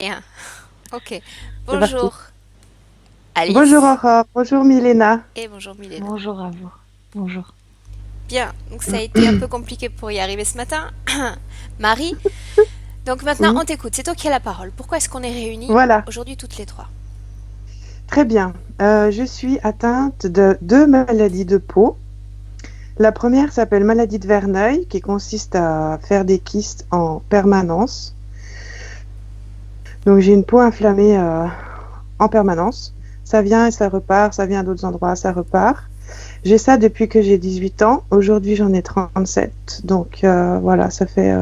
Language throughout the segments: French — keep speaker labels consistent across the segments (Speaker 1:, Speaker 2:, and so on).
Speaker 1: Bien, ok.
Speaker 2: C'est parti.
Speaker 1: Bonjour
Speaker 2: Bonjour
Speaker 1: Alice
Speaker 2: Aurore, bonjour Milena.
Speaker 1: et bonjour Milena.
Speaker 3: Bonjour à vous. Bonjour.
Speaker 1: Bien, donc ça a été un peu compliqué pour y arriver ce matin. Marie, donc maintenant
Speaker 2: Oui,
Speaker 1: on t'écoute, c'est toi qui as la parole. Pourquoi est-ce qu'on est réunis
Speaker 2: voilà,
Speaker 1: aujourd'hui toutes les trois?
Speaker 2: très bien. Je suis atteinte de deux maladies de peau. La première s'appelle maladie de Verneuil, qui consiste à faire des kystes en permanence. Donc j'ai une peau inflammée en permanence. Ça vient et ça repart, ça vient à d'autres endroits, ça repart. J'ai ça depuis que j'ai 18 ans. Aujourd'hui, j'en ai 37. Donc voilà, ça fait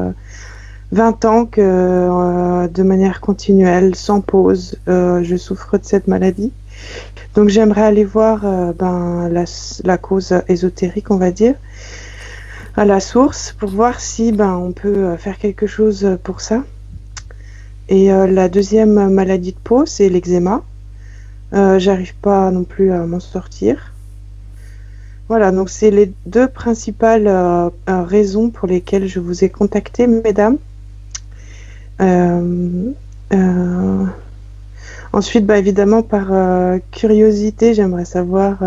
Speaker 2: 20 ans que de manière continuelle, sans pause, je souffre de cette maladie. Donc j'aimerais aller voir la cause ésotérique, on va dire, à la source, pour voir si on peut faire quelque chose pour ça. Et la deuxième maladie de peau, c'est l'eczéma. J'arrive pas non plus à m'en sortir. Voilà, donc c'est les deux principales raisons pour lesquelles je vous ai contacté, mesdames. Euh, euh, Ensuite, évidemment, par curiosité, j'aimerais savoir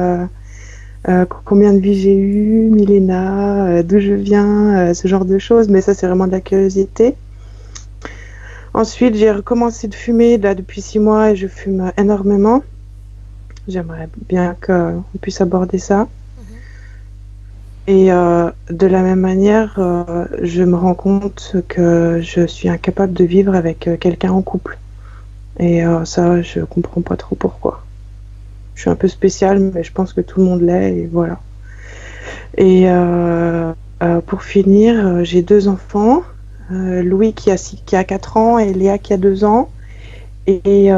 Speaker 2: combien de vies j'ai eu, Milena, d'où je viens, ce genre de choses, mais ça, c'est vraiment de la curiosité. Ensuite, j'ai recommencé de fumer là depuis 6 mois et je fume énormément. J'aimerais bien qu'on puisse aborder ça.
Speaker 1: Mhm.
Speaker 2: Et de la même manière, je me rends compte que je suis incapable de vivre avec quelqu'un en couple. Et ça, je comprends pas trop pourquoi. Je suis un peu spéciale, mais je pense que tout le monde l'est, et voilà. Et pour finir, j'ai deux enfants, Louis qui a 4 ans et Léa qui a 2 ans. Et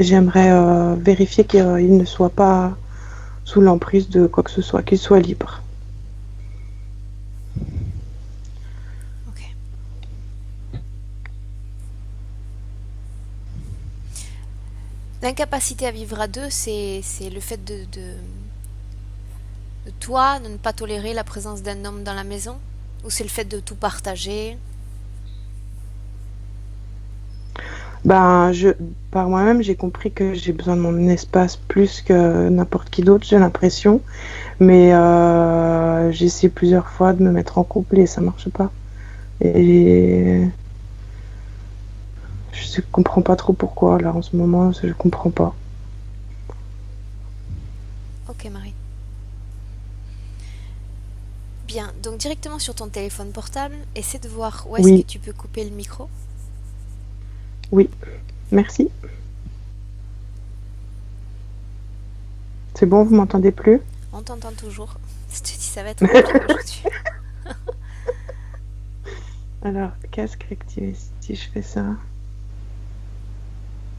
Speaker 2: j'aimerais vérifier qu'il ne soit pas sous l'emprise de quoi que ce soit, qu'il soit libre.
Speaker 1: Ok. L'incapacité à vivre à deux, c'est le fait de toi de ne pas tolérer la présence d'un homme dans la maison? Ou c'est le fait de tout partager?
Speaker 2: Ben, je, Par moi-même, j'ai compris que j'ai besoin de mon espace plus que n'importe qui d'autre, j'ai l'impression. Mais j'ai essayé plusieurs fois de me mettre en couple et ça marche pas. Et je comprends pas trop pourquoi, là, en ce moment, je comprends pas.
Speaker 1: Ok Marie. Bien, donc directement sur ton téléphone portable, essaie de voir où est-ce que
Speaker 2: Oui,
Speaker 1: tu peux couper le micro.
Speaker 2: oui, merci. C'est bon, vous m'entendez plus?
Speaker 1: On t'entend toujours. Je te dis, ça va être compliqué aujourd'hui.
Speaker 2: Alors, casque activé si je fais ça.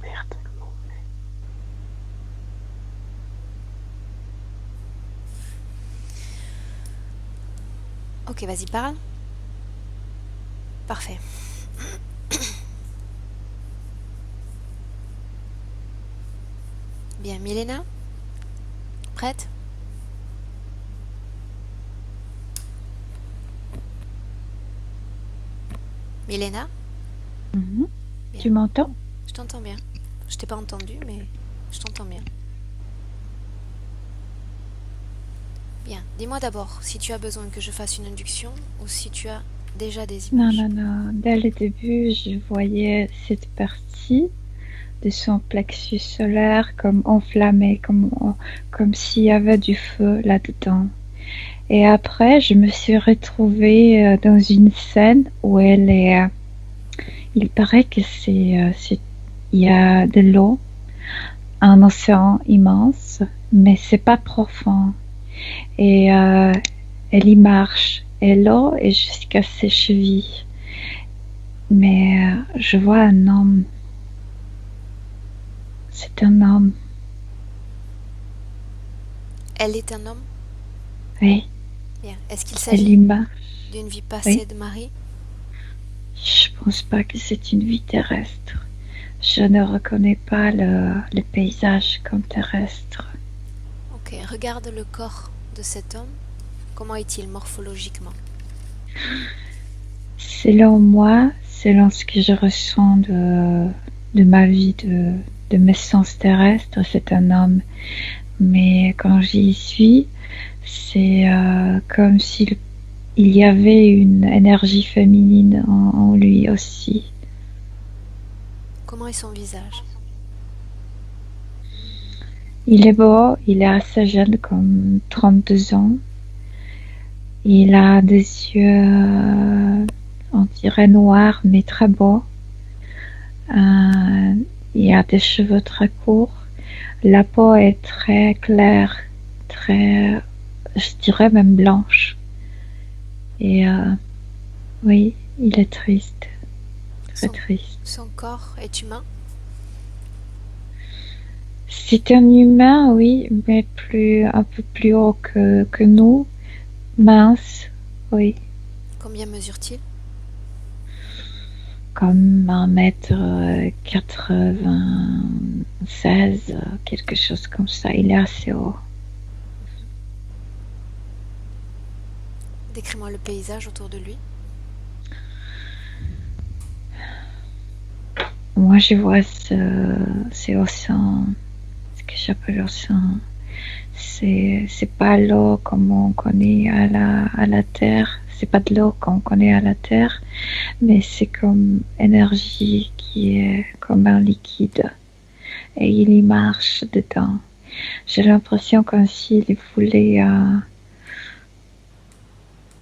Speaker 2: Merde.
Speaker 1: Ok, vas-y, parle. Parfait. Bien, Milena, prête? Milena?
Speaker 3: Mhm.
Speaker 1: Bien,
Speaker 3: Tu m'entends?
Speaker 1: je t'entends bien. Je t'ai pas entendu, mais je t'entends bien. Bien, dis-moi d'abord si tu as besoin que je fasse une induction ou si tu as déjà des
Speaker 3: Non,
Speaker 1: images.
Speaker 3: non, non. Dès le début, je voyais cette partie de son plexus solaire comme enflammée, comme s'il y avait du feu là-dedans. Et après, je me suis retrouvée dans une scène où il paraît que il y a de l'eau, un océan immense, mais c'est pas profond. Et elle y marche. Et l'eau est jusqu'à ses chevilles. Mais je vois un homme. C'est un homme.
Speaker 1: Elle est un homme?
Speaker 3: Oui,
Speaker 1: Bien. Est-ce qu'il
Speaker 3: elle y
Speaker 1: s'agit
Speaker 3: marche.
Speaker 1: d'une vie
Speaker 3: Oui.
Speaker 1: passée de Marie?
Speaker 3: Je pense pas que c'est une vie terrestre. Je ne reconnais pas le paysage comme terrestre.
Speaker 1: Ok, regarde le corps de cet homme. Comment est-il morphologiquement?
Speaker 3: Selon moi, selon ce que je ressens de ma vie, de mes sens terrestres, c'est un homme. Mais quand j'y suis, c'est comme s'il il y avait une énergie féminine en lui aussi.
Speaker 1: Comment est son visage?
Speaker 3: Il est beau, il est assez jeune, comme 32 ans. Il a des yeux, on dirait noirs, mais très beaux. Euh, il a des cheveux très courts. La peau est très claire, très, je dirais même blanche. Et oui, il est triste, très
Speaker 1: Son,
Speaker 3: triste.
Speaker 1: son corps est humain?
Speaker 3: C'est un humain, oui, mais un peu plus haut que nous, mince, oui,
Speaker 1: Combien mesure-t-il?
Speaker 3: comme 1,96 m, quelque chose comme ça. Il est assez haut.
Speaker 1: Décris-moi le paysage autour de lui.
Speaker 3: Moi, je vois ces océans, ce que j'appelle océan. C'est pas l'eau comme on connaît à la terre. C'est pas de l'eau qu'on connaît à la terre, mais c'est comme énergie qui est comme un liquide et il y marche dedans. J'ai l'impression comme s'il voulait,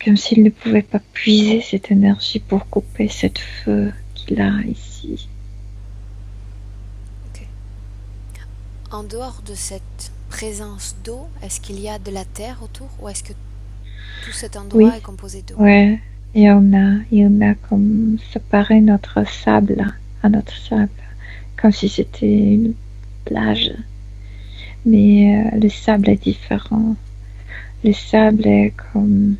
Speaker 3: comme s'il ne pouvait pas puiser cette énergie pour couper cette feu qu'il a ici.
Speaker 1: Ok. En dehors de cette présence d'eau, est-ce qu'il y a de la terre autour ou est-ce que tout cet endroit
Speaker 3: Oui,
Speaker 1: est composé d'eau?
Speaker 3: ouais, il y en a comme séparé notre sable, à notre sable, comme si c'était une plage. Mais le sable est différent. Le sable est comme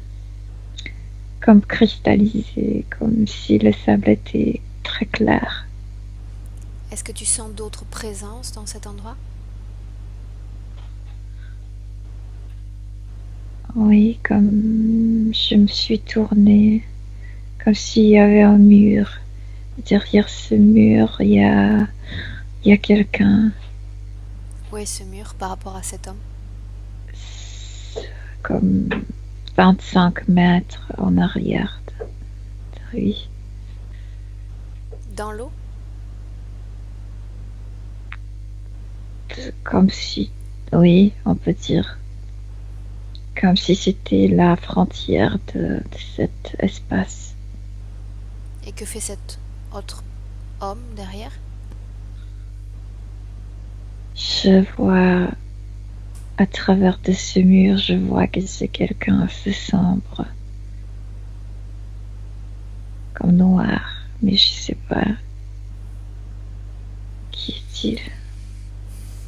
Speaker 3: cristallisé, comme si le sable était très clair.
Speaker 1: Est-ce que tu sens d'autres présences dans cet endroit?
Speaker 3: Oui, comme je me suis tournée, comme s'il y avait un mur. Derrière ce mur, il y a quelqu'un,
Speaker 1: Où est ce mur par rapport à cet homme?
Speaker 3: comme 25 mètres en arrière de lui.
Speaker 1: Dans l'eau?
Speaker 3: Comme si, oui, on peut dire, comme si c'était la frontière de cet espace.
Speaker 1: Et que fait cet autre homme derrière?
Speaker 3: Je vois à travers de ce mur, je vois que c'est quelqu'un assez sombre, comme noir, mais je sais pas qui est-il.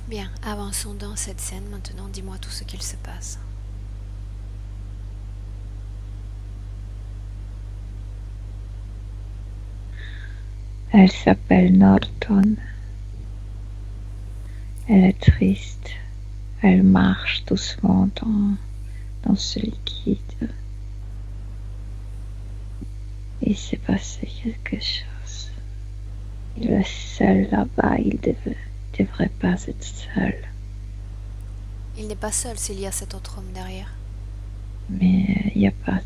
Speaker 1: Bien, avançons dans cette scène maintenant. Dis-moi tout ce qu'il se passe.
Speaker 3: Elle s'appelle Norton. Elle est triste. Elle marche doucement dans ce liquide. Il s'est passé quelque chose. Il est seul là-bas. Il devrait pas être seul.
Speaker 1: Il n'est pas seul s'il y a cet autre homme derrière.
Speaker 3: Mais il y a pas.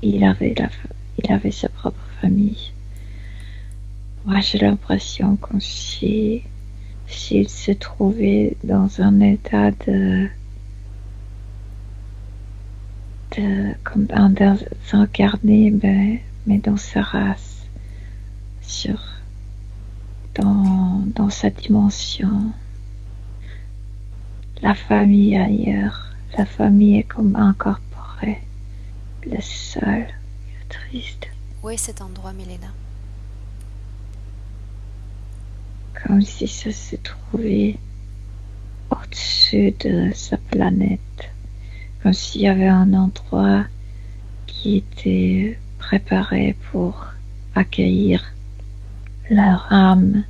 Speaker 3: Il avait sa propre famille. Moi, j'ai l'impression comme si s'il se trouvait dans un état comme un désincarné, mais dans sa race, dans sa dimension. La famille ailleurs, la famille est comme incorporée. Le seul, il est triste.
Speaker 1: Où est cet endroit, Milena?
Speaker 3: Comme si ça se trouvait au-dessus de sa planète. Comme s'il y avait un endroit qui était préparé pour accueillir leur âme.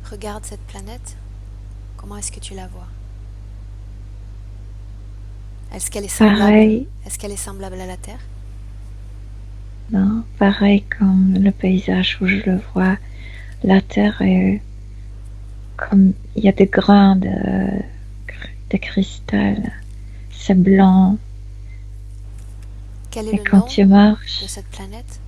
Speaker 1: Regarde cette planète. Comment est-ce que tu la vois? Est-ce qu'elle est semblable?
Speaker 3: Pareil,
Speaker 1: Est-ce qu'elle est semblable à la Terre?
Speaker 3: Non, pareil comme le paysage où je le vois, la terre est comme il y a des grains de cristal, c'est blanc.
Speaker 1: Quel est
Speaker 3: Et
Speaker 1: le
Speaker 3: quand
Speaker 1: nom
Speaker 3: tu
Speaker 1: de
Speaker 3: marches,
Speaker 1: cette planète?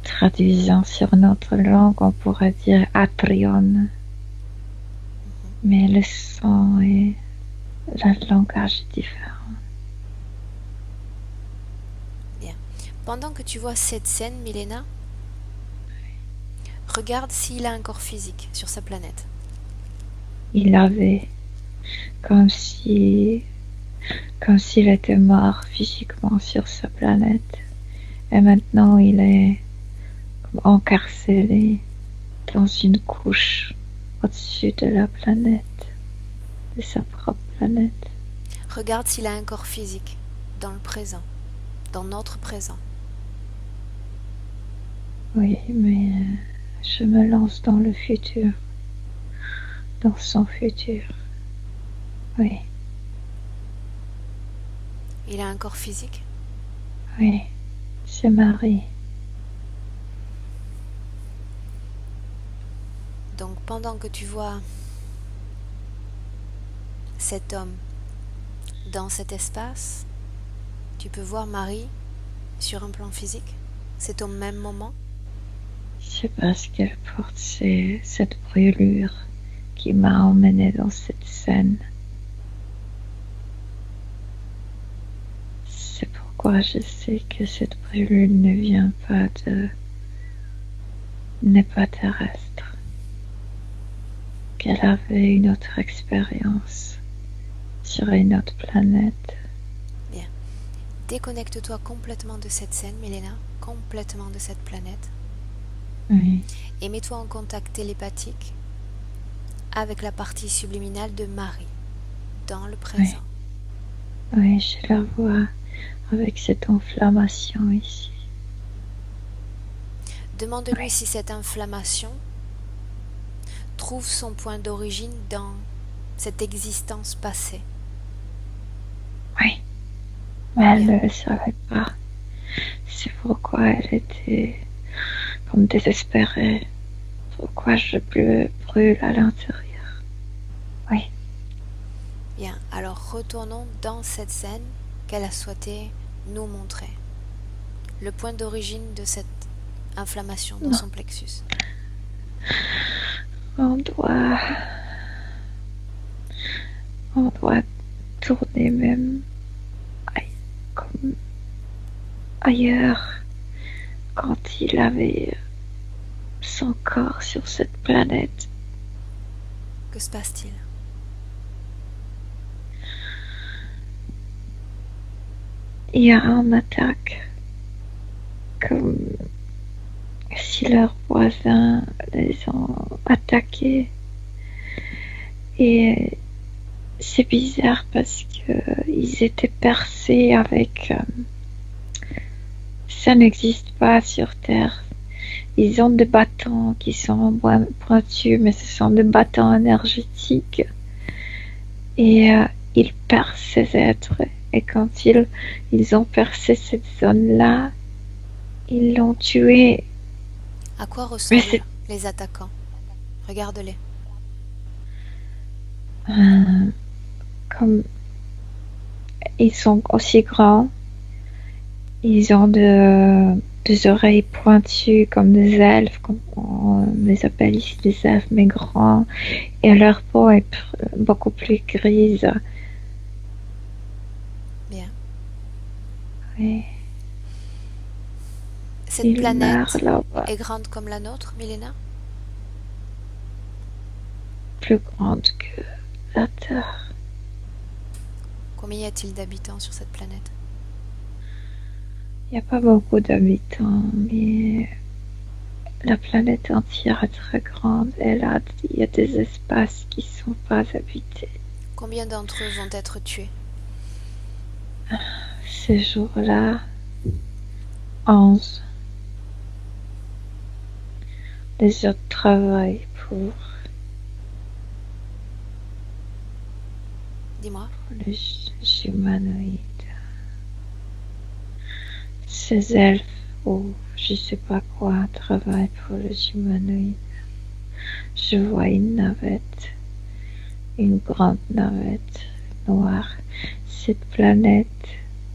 Speaker 3: traduisant sur notre langue, on pourrait dire Atrion, mais le son et le langage est différent.
Speaker 1: Bien. Pendant que tu vois cette scène, Milena, regarde s'il a un corps physique sur sa planète.
Speaker 3: Il avait comme si, comme s'il était mort physiquement sur sa planète. Et maintenant, il est encarcelé dans une couche au-dessus de la planète, de sa propre planète.
Speaker 1: Regarde s'il a un corps physique dans le présent, dans notre présent.
Speaker 3: Oui, mais je me lance dans le futur, dans son futur. Oui,
Speaker 1: Il a un corps physique?
Speaker 3: oui, c'est Marie.
Speaker 1: Donc pendant que tu vois cet homme dans cet espace, tu peux voir Marie sur un plan physique? C'est au même moment?
Speaker 3: C'est parce qu'elle porte cette brûlure qui m'a emmenée dans cette scène. C'est pourquoi je sais que cette brûlure ne vient pas n'est pas terrestre. Qu'elle avait une autre expérience sur une autre planète.
Speaker 1: Bien. Déconnecte-toi complètement de cette scène, Milena, complètement de cette planète,
Speaker 3: Oui,
Speaker 1: et mets-toi en contact télépathique avec la partie subliminale de Marie, dans le
Speaker 3: oui,
Speaker 1: présent.
Speaker 3: oui, je la vois avec cette inflammation ici.
Speaker 1: Demande-lui
Speaker 3: Oui,
Speaker 1: si cette inflammation trouve son point d'origine dans cette existence passée.
Speaker 3: oui, mais elle
Speaker 1: Bien.
Speaker 3: ne le savait pas. C'est pourquoi elle était comme désespérée. Pourquoi je brûle à l'intérieur. Oui,
Speaker 1: Bien, alors retournons dans cette scène qu'elle a souhaité nous montrer. Le point d'origine de cette inflammation dans
Speaker 3: non,
Speaker 1: son plexus.
Speaker 3: on doit, on doit tourner même comme ailleurs quand il avait son corps sur cette planète.
Speaker 1: Que se passe-t-il?
Speaker 3: Il y a une attaque comme si leurs voisins les ont attaqués. Et c'est bizarre parce que ils étaient percés avec. Ça n'existe pas sur Terre. Ils ont des bâtons qui sont pointus, mais ce sont des bâtons énergétiques. Et ils percent ces êtres. Et quand ils ont percé cette zone-là, ils l'ont tué.
Speaker 1: À quoi
Speaker 3: Mais
Speaker 1: ressemblent
Speaker 3: c'est
Speaker 1: les attaquants? Regarde-les.
Speaker 3: euh, comme ils sont aussi grands, ils ont des oreilles pointues comme des elfes, comme on les appelle ici des elfes, mais grands. Et leur peau est beaucoup plus grise.
Speaker 1: Bien.
Speaker 3: Et
Speaker 1: Cette
Speaker 3: ils meurent
Speaker 1: planète
Speaker 3: là-bas,
Speaker 1: est grande comme la nôtre, Milena?
Speaker 3: plus grande que la Terre.
Speaker 1: Combien y a-t-il d'habitants sur cette planète?
Speaker 3: Il n'y a pas beaucoup d'habitants, mais la planète entière est très grande. Il y a des espaces qui ne sont pas habités.
Speaker 1: Combien d'entre eux vont être tués?
Speaker 3: Ces jours-là, 11. Les autres travaillent pour
Speaker 1: Dis-moi.
Speaker 3: le humanoïdes. Ces elfes, ou je sais pas quoi, travaillent pour les humanoïdes. Je vois une navette, une grande navette noire. Cette planète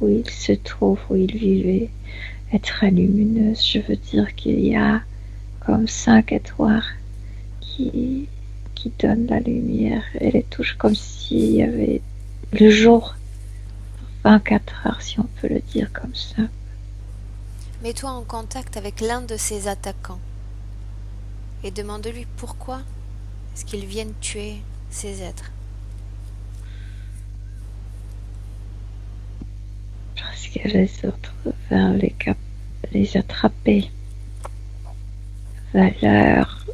Speaker 3: où il se trouve, où il vivait, est très lumineuse. Je veux dire qu'il y a comme 5 étoiles qui, qui donnent la lumière et les touches comme s'il y avait le jour 24 heures, si on peut le dire comme ça.
Speaker 1: Mets-toi en contact avec l'un de ses attaquants et demande-lui pourquoi est-ce qu'ils viennent tuer ces êtres.
Speaker 3: Parce que les autres veulent les attraper vers leur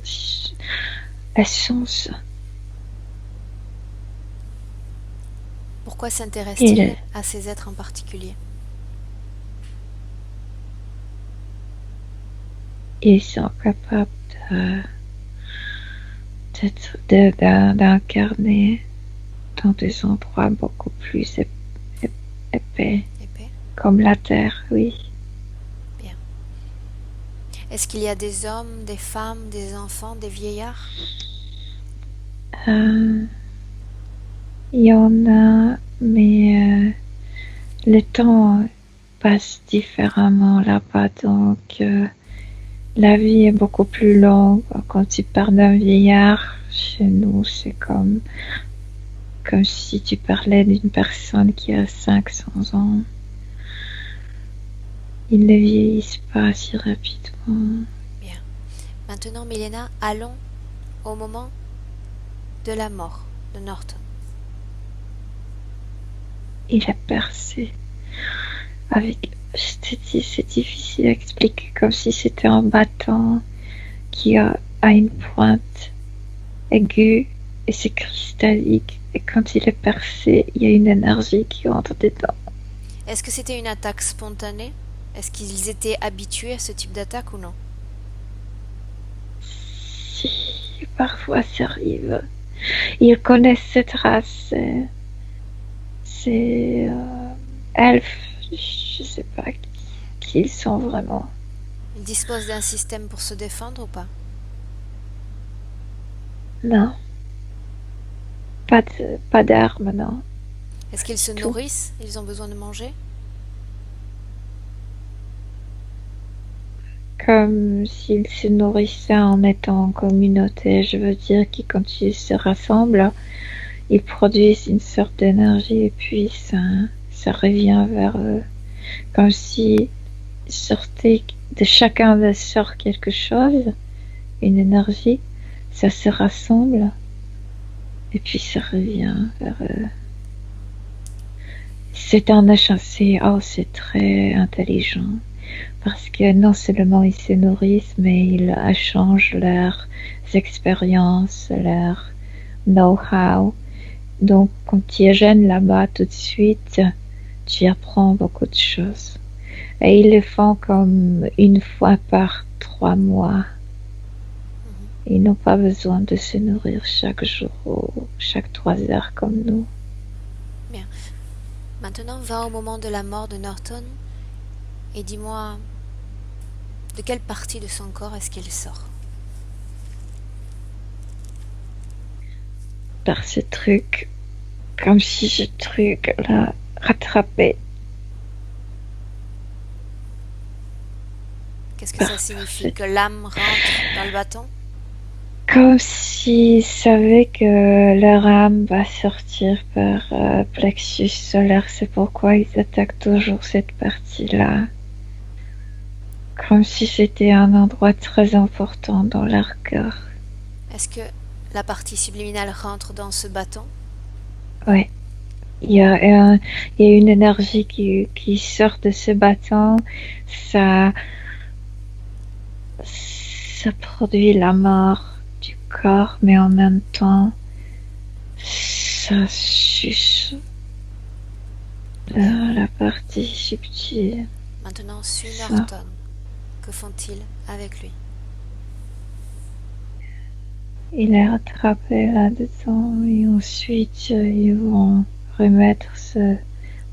Speaker 3: essence.
Speaker 1: Pourquoi s'intéresse-t-il à ces êtres en particulier?
Speaker 3: Ils sont capables d'incarner dans des endroits beaucoup plus épais, comme la Terre, oui.
Speaker 1: Bien. Est-ce qu'il y a des hommes, des femmes, des enfants, des vieillards?
Speaker 3: Il y en a, mais le temps passe différemment là-bas, donc la vie est beaucoup plus longue. Quand tu parles d'un vieillard, chez nous, c'est comme si tu parlais d'une personne qui a 500 ans. Ils ne vieillissent pas si rapidement.
Speaker 1: Bien. Maintenant, Milena, allons au moment de la mort de Norton.
Speaker 3: Il a percé avec... C'est difficile à expliquer, comme si c'était un bâton qui a une pointe aiguë et c'est cristallique. Et quand il est percé, il y a une énergie qui entre dedans.
Speaker 1: Est-ce que c'était une attaque spontanée? Est-ce qu'ils étaient habitués à ce type d'attaque ou non?
Speaker 3: Si, parfois ça arrive. Ils connaissent cette race. C'est elfes. Je sais pas qui ils sont vraiment.
Speaker 1: Ils disposent d'un système pour se défendre ou pas?
Speaker 3: Non. Pas d'armes, non.
Speaker 1: Est-ce qu'ils se nourrissent? Ils ont besoin de manger?
Speaker 3: Comme s'ils se nourrissaient en étant en communauté. Je veux dire que quand ils se rassemblent, ils produisent une sorte d'énergie et puis ça revient vers eux. Comme si sortait de chacun d'eux sort quelque chose, une énergie, ça se rassemble et puis ça revient vers eux. C'est un échancé, c'est très intelligent parce que non seulement ils se nourrissent, mais ils échangent leurs expériences, leur know-how. Donc quand tu es jeune là-bas, tout de suite, tu apprends beaucoup de choses. Et ils le font comme une fois par 3 mois. Ils n'ont pas besoin de se nourrir chaque jour ou chaque 3 heures comme nous.
Speaker 1: Bien. Maintenant, va au moment de la mort de Norton et dis-moi de quelle partie de son corps est-ce qu'il sort?
Speaker 3: Par ce truc, comme si ce truc l'a rattrapé.
Speaker 1: Qu'est-ce que ça signifie? Que l'âme rentre dans le bâton?
Speaker 3: Comme s'ils savaient que leur âme va sortir par plexus solaire. C'est pourquoi ils attaquent toujours cette partie-là. Comme si c'était un endroit très important dans leur cœur.
Speaker 1: Est-ce que la partie subliminale rentre dans ce bâton?
Speaker 3: Oui. Il y a une énergie qui sort de ce bâton. Ça produit la mort du corps, mais en même temps, ça suce la partie subtile.
Speaker 1: Maintenant, suis Norton. Que font-ils avec lui?
Speaker 3: Il est rattrapé là-dedans et ensuite ils vont remettre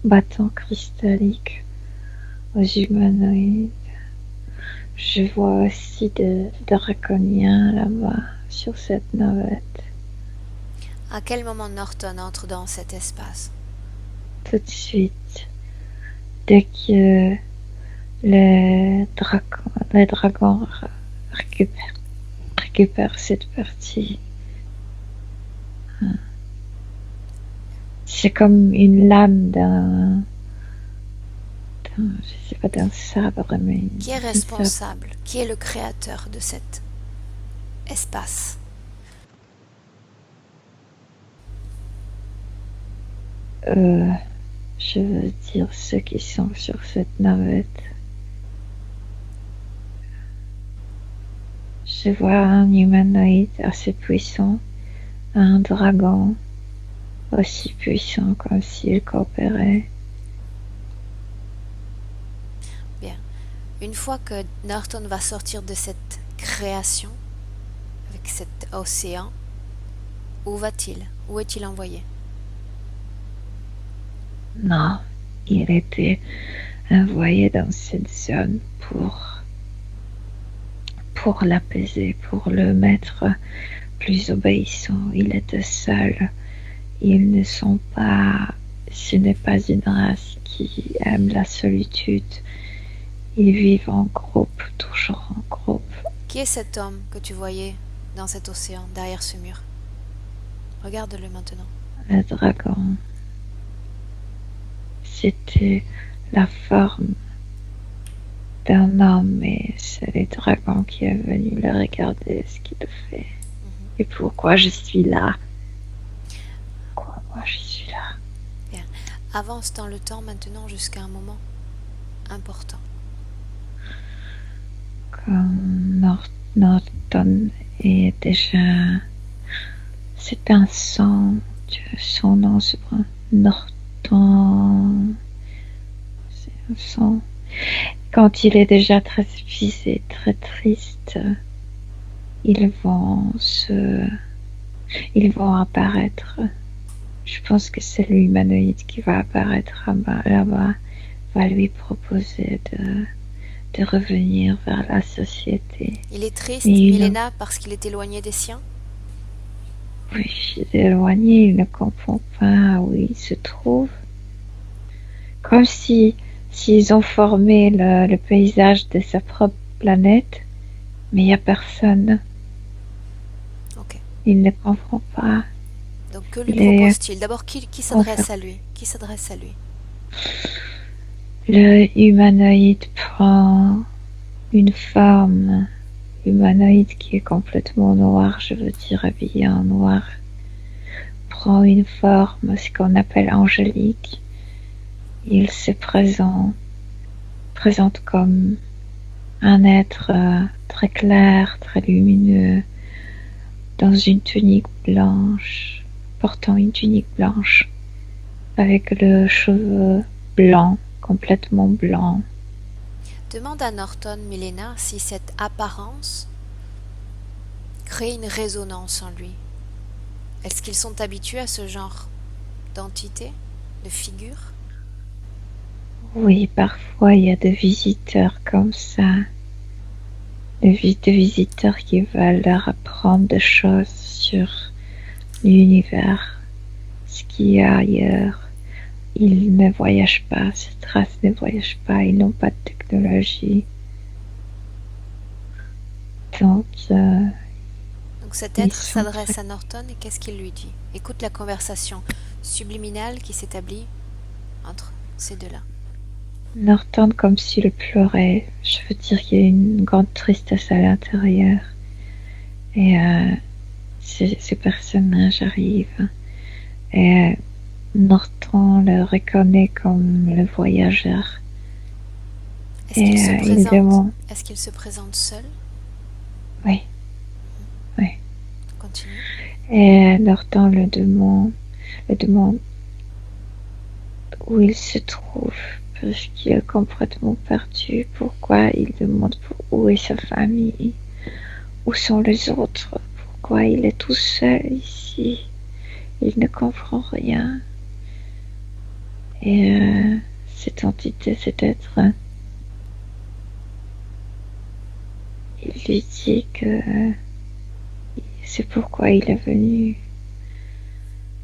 Speaker 3: bâtons cristalliques aux humanoïdes. Je vois aussi des draconiens là-bas, sur cette navette.
Speaker 1: À quel moment Norton entre dans cet espace?
Speaker 3: Tout de suite, dès que les dragons récupèrent cette partie. C'est comme une lame je sais pas, d'un sabre, mais
Speaker 1: Qui est responsable? Qui est le créateur de cet espace?
Speaker 3: Je veux dire ceux qui sont sur cette navette. Je vois un humanoïde assez puissant, un dragon aussi puissant comme s'il coopérait.
Speaker 1: Bien. Une fois que Norton va sortir de cette création, avec cet océan, où va-t-il? Où est-il envoyé?
Speaker 3: Non, il était envoyé dans cette zone pour l'apaiser, pour le mettre plus obéissant. Il était seul. Ils ne sont pas, ce n'est pas une race qui aime la solitude. Ils vivent en groupe, toujours en groupe.
Speaker 1: Qui est cet homme que tu voyais dans cet océan, derrière ce mur? Regarde-le maintenant.
Speaker 3: Le dragon, c'était la forme d'un homme, et c'est le dragon qui est venu le regarder ce qu'il fait. Et pourquoi je suis là? Pourquoi moi je suis là?
Speaker 1: Bien. Avance dans le temps maintenant jusqu'à un moment important.
Speaker 3: Quand Norton est déjà... C'est un sang, son nom se prend Norton. C'est un sang. Quand il est déjà très épuisé, très triste, ils vont apparaître. Je pense que c'est l'humanoïde qui va apparaître là-bas, va lui proposer de revenir vers la société.
Speaker 1: Il est triste, Milena, parce qu'il est éloigné des siens?
Speaker 3: Oui, il est éloigné, il ne comprend pas où il se trouve. Comme s'ils ont formé le paysage de sa propre planète, mais il n'y a personne.
Speaker 1: Ok.
Speaker 3: Il ne comprend pas.
Speaker 1: Donc que lui propose-t-il? D'abord, qui s'adresse à lui? Qui s'adresse à lui?
Speaker 3: Le humanoïde prend une forme humanoïde qui est complètement noire, je veux dire habillé en noir, prend une forme, ce qu'on appelle angélique. Il se présente comme un être très clair, très lumineux, dans une tunique blanche, portant une tunique blanche, avec le cheveu blanc, complètement blanc.
Speaker 1: Demande à Norton, Milena, si cette apparence crée une résonance en lui. Est-ce qu'ils sont habitués à ce genre d'entité, de figure?
Speaker 3: Oui, parfois il y a des visiteurs comme ça, des visiteurs qui veulent leur apprendre des choses sur l'univers, ce qu'il y a ailleurs. Ils ne voyagent pas, cette race ne voyage pas, ils n'ont pas de technologie. Donc
Speaker 1: cet être s'adresse à Norton et qu'est-ce qu'il lui dit? Écoute la conversation subliminale qui s'établit entre ces deux-là.
Speaker 3: Norton comme s'il pleurait. Je veux dire qu'il y a une grande tristesse à l'intérieur. Et ces personnages arrivent. Et Norton le reconnaît comme le voyageur.
Speaker 1: Est-ce qu'il se présente seul?
Speaker 3: Oui. Oui.
Speaker 1: Continue.
Speaker 3: Et Norton le demande où il se trouve, parce qu'il est complètement perdu. Pourquoi il demande où est sa famille? Où sont les autres? Pourquoi il est tout seul ici? Il ne comprend rien. Et cette entité, cet être, il lui dit que c'est pourquoi il est venu,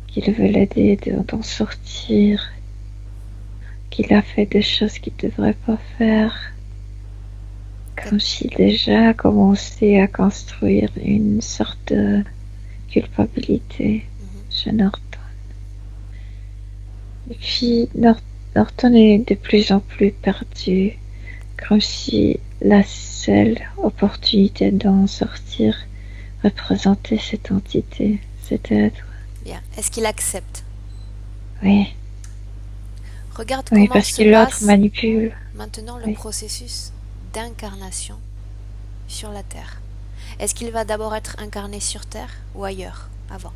Speaker 3: qu'il veut l'aider d'en sortir, qu'il a fait des choses qu'il ne devrait pas faire, comme si déjà commençait à construire une sorte de culpabilité chez Norton. Et puis Norton est de plus en plus perdu, comme si la seule opportunité d'en sortir représentait cette entité, cet être.
Speaker 1: Bien. Est-ce qu'il accepte?
Speaker 3: Oui.
Speaker 1: Regarde
Speaker 3: Oui,
Speaker 1: comment
Speaker 3: parce
Speaker 1: se
Speaker 3: que l'autre
Speaker 1: passe
Speaker 3: manipule.
Speaker 1: maintenant le
Speaker 3: Oui.
Speaker 1: processus d'incarnation sur la Terre. Est-ce qu'il va d'abord être incarné sur Terre ou ailleurs avant?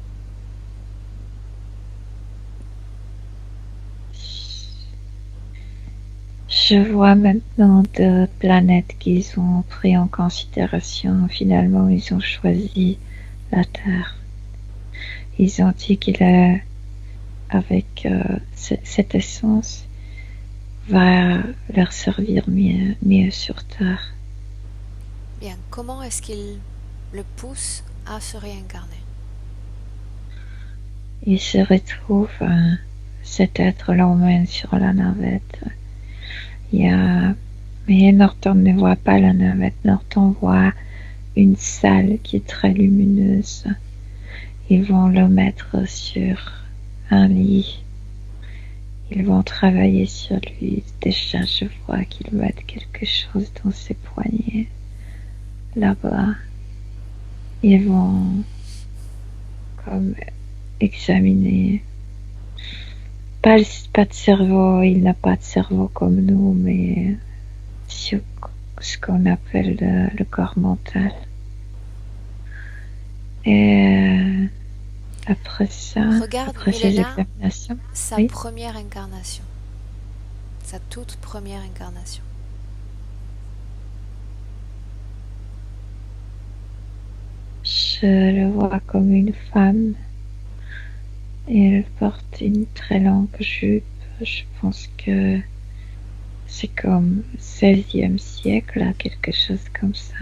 Speaker 3: Je vois maintenant de planètes qu'ils ont pris en considération. Finalement, ils ont choisi la Terre. Ils ont dit qu'il est avec cette essence va leur servir mieux sur Terre.
Speaker 1: Bien. Comment est-ce qu'il le pousse à se réincarner?
Speaker 3: Il se retrouve, cet être l'emmène sur la navette. Mais Norton ne voit pas la navette. Norton voit une salle qui est très lumineuse. Ils vont le mettre sur un lit. Ils vont travailler sur lui. Déjà, je vois qu'ils mettent quelque chose dans ses poignets. Là-bas. Ils vont comme examiner. Pas de cerveau, il n'a pas de cerveau comme nous, mais sur ce qu'on appelle le corps mental. Et après ça,
Speaker 1: Regarde,
Speaker 3: après ces
Speaker 1: Milena,
Speaker 3: examinations,
Speaker 1: sa
Speaker 3: oui,
Speaker 1: première incarnation. Sa toute première incarnation.
Speaker 3: je le vois comme une femme. Et elle porte une très longue jupe. Je pense que c'est comme 16e siècle, quelque chose comme ça.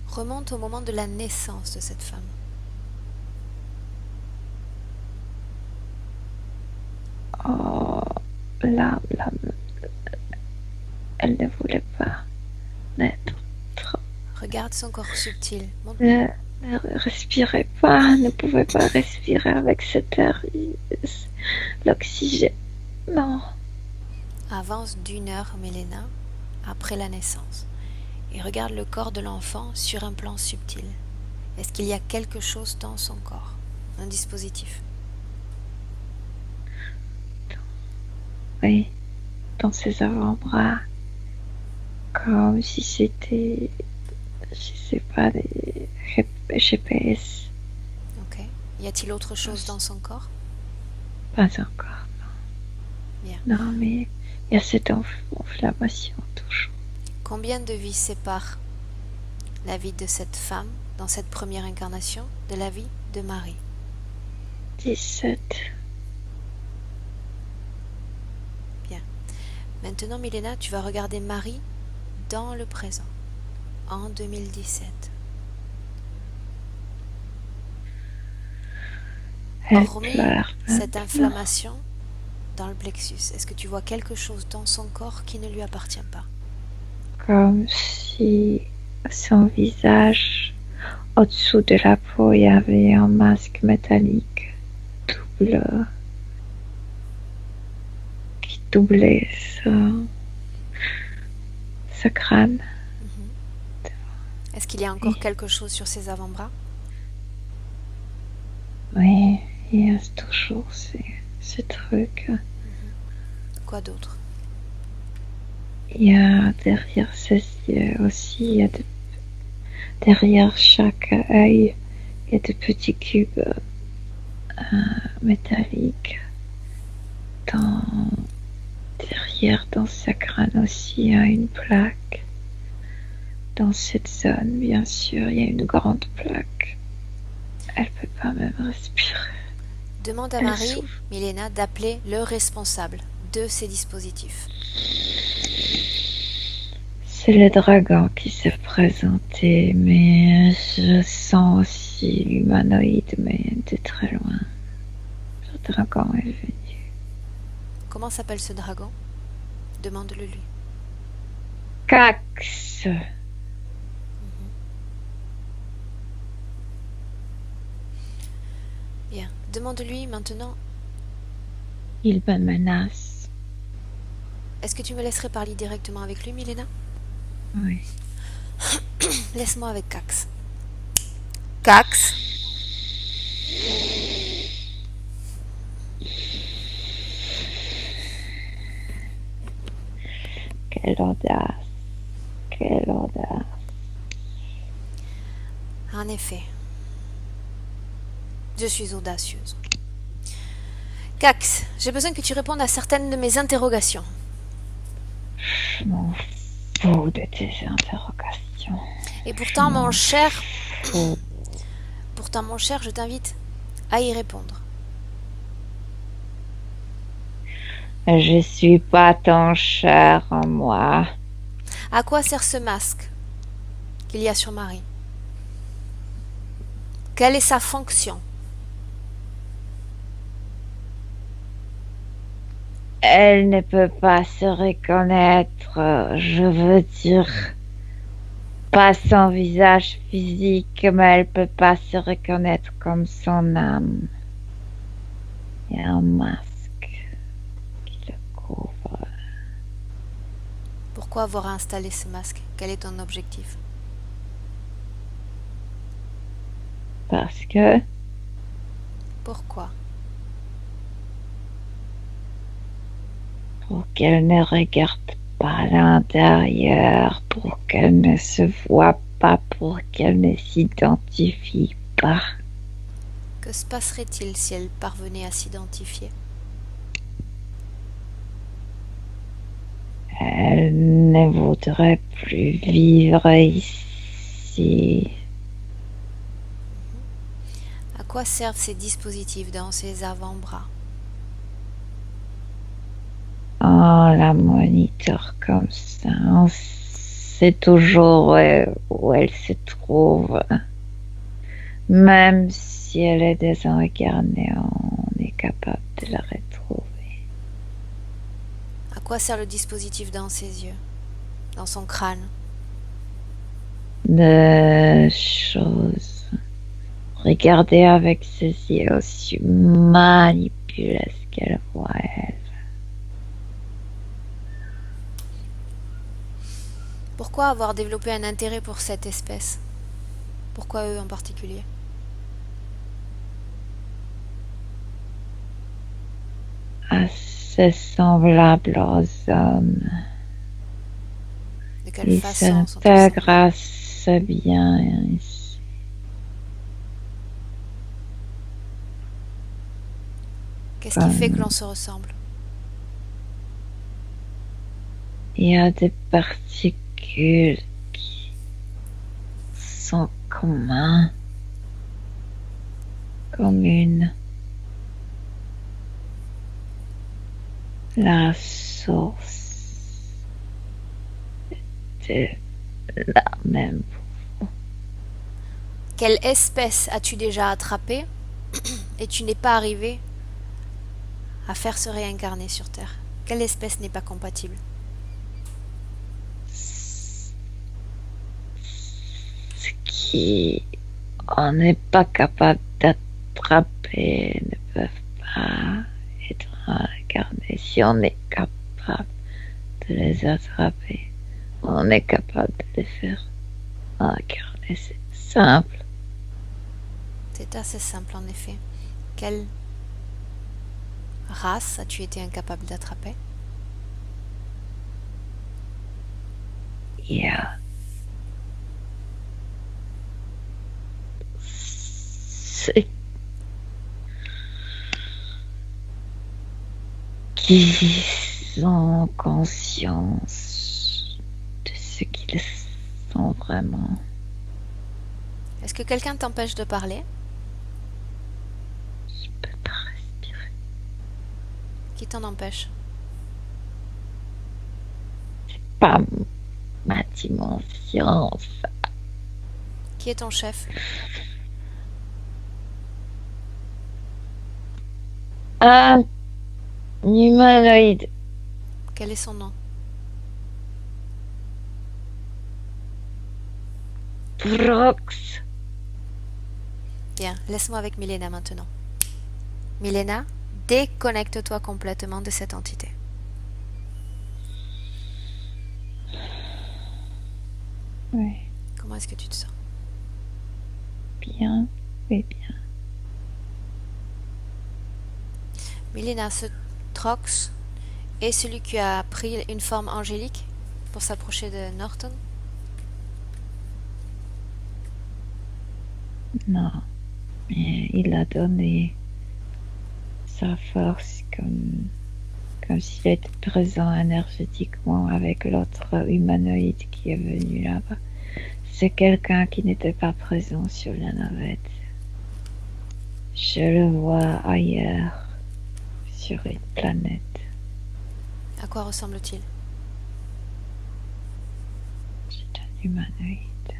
Speaker 1: Remonte au moment de la naissance de cette femme.
Speaker 3: Oh, là, elle ne voulait pas naître.
Speaker 1: Regarde son corps subtil.
Speaker 3: Ne respirait pas, ne pouvait pas respirer avec cet air, l'oxygène. Non.
Speaker 1: Avance d'1 heure, Milena, après la naissance, et regarde le corps de l'enfant sur un plan subtil. Est-ce qu'il y a quelque chose dans son corps? Un dispositif?
Speaker 3: Oui, dans ses avant-bras, comme si c'était, je sais pas, des GPS.
Speaker 1: Ok. Y a-t-il autre chose dans son corps?
Speaker 3: Pas encore,
Speaker 1: Bien.
Speaker 3: non, mais il y a cette inflammation toujours.
Speaker 1: Combien de vies séparent la vie de cette femme dans cette première incarnation de la vie de Marie?
Speaker 3: 17.
Speaker 1: Bien. Maintenant, Milena, tu vas regarder Marie dans le présent, en 2017.
Speaker 3: Elle
Speaker 1: Hormis
Speaker 3: pleure.
Speaker 1: cette inflammation dans le plexus, est-ce que tu vois quelque chose dans son corps qui ne lui appartient pas?
Speaker 3: Comme si son visage, au-dessous de la peau, il y avait un masque métallique double qui doublait ce crâne.
Speaker 1: Est-ce qu'il y a encore quelque chose sur ses avant-bras?
Speaker 3: Oui, il y a toujours ces trucs.
Speaker 1: Quoi d'autre?
Speaker 3: Il y a derrière ses yeux aussi, il y a derrière chaque œil, il y a des petits cubes métalliques. Derrière, dans sa crâne aussi, il y a une plaque. Dans cette zone, bien sûr, il y a une grande plaque. Elle peut pas même respirer.
Speaker 1: Demande à Marie, Milena, d'appeler le responsable de ces dispositifs?
Speaker 3: C'est le dragon qui s'est présenté, mais je sens aussi l'humanoïde, mais de très loin. Le dragon est venu.
Speaker 1: Comment s'appelle ce dragon? Demande-le lui.
Speaker 3: Cax.
Speaker 1: Bien. Demande-lui maintenant,
Speaker 3: Il me menace.
Speaker 1: est-ce que tu me laisserais parler directement avec lui, Milena?
Speaker 3: Oui.
Speaker 1: Laisse-moi avec Cax. Cax?
Speaker 3: Quelle audace. Quelle audace.
Speaker 1: En effet. Je suis audacieuse. Cax, j'ai besoin que tu répondes à certaines de mes interrogations.
Speaker 3: Je m'en fous de tes interrogations.
Speaker 1: Et pourtant, mon cher,
Speaker 3: Fous.
Speaker 1: je t'invite à y répondre.
Speaker 3: Je suis pas ton cher en moi.
Speaker 1: À quoi sert ce masque qu'il y a sur Marie? Quelle est sa fonction?
Speaker 3: Elle ne peut pas se reconnaître, je veux dire, pas son visage physique, mais elle peut pas se reconnaître comme son âme. Il y a un masque qui le couvre.
Speaker 1: Pourquoi avoir installé ce masque? Quel est ton objectif?
Speaker 3: Parce que
Speaker 1: Pourquoi?
Speaker 3: pour qu'elle ne regarde pas l'intérieur, pour qu'elle ne se voie pas, pour qu'elle ne s'identifie pas.
Speaker 1: Que se passerait-il si elle parvenait à s'identifier?
Speaker 3: Elle ne voudrait plus vivre ici.
Speaker 1: À quoi servent ces dispositifs dans ses avant-bras?
Speaker 3: On la monitore comme ça. On sait toujours où elle se trouve. Même si elle est désincarnée, on est capable de la retrouver.
Speaker 1: À quoi sert le dispositif dans ses yeux? Dans son crâne?
Speaker 3: De choses. Regarder avec ses yeux aussi manipulent ce qu'elle voit elle.
Speaker 1: Pourquoi avoir développé un intérêt pour cette espèce? Pourquoi eux en particulier?
Speaker 3: Assez semblable aux hommes.
Speaker 1: De quelle
Speaker 3: Ils
Speaker 1: façon sont-ils
Speaker 3: s'intègrent
Speaker 1: semblables?
Speaker 3: assez bien ici.
Speaker 1: Qu'est-ce qui fait que l'on se ressemble?
Speaker 3: Il y a des particules qui sont communes, communes. La source de la même.
Speaker 1: Quelle espèce as-tu déjà attrapée et tu n'es pas arrivé à faire se réincarner sur Terre? Quelle espèce n'est pas compatible?
Speaker 3: Ce qui on n'est pas capable d'attraper ne peuvent pas être incarnés. Si on est capable de les attraper, on est capable de les faire incarner. C'est simple.
Speaker 1: C'est assez simple en effet. Quelle race as-tu été incapable d'attraper?
Speaker 3: Il y a ceux qui ont conscience de ce qu'ils sont vraiment.
Speaker 1: Est-ce que quelqu'un t'empêche de parler?
Speaker 3: Je peux pas respirer.
Speaker 1: Qui t'en empêche?
Speaker 3: pas ma dimension.
Speaker 1: Qui est ton chef?
Speaker 3: Un humanoïde.
Speaker 1: Quel est son nom?
Speaker 3: Prox.
Speaker 1: Bien, laisse-moi avec Milena maintenant. Milena, déconnecte-toi complètement de cette entité.
Speaker 3: Oui,
Speaker 1: Comment est-ce que tu te sens?
Speaker 3: bien, oui, bien.
Speaker 1: Milena, ce Trox est celui qui a pris une forme angélique pour s'approcher de Norton?
Speaker 3: Non, mais il a donné sa force comme s'il était présent énergétiquement avec l'autre humanoïde qui est venu là-bas. C'est quelqu'un qui n'était pas présent sur la navette. Je le vois ailleurs, sur une planète.
Speaker 1: À quoi ressemble-t-il?
Speaker 3: C'est un humanoïde.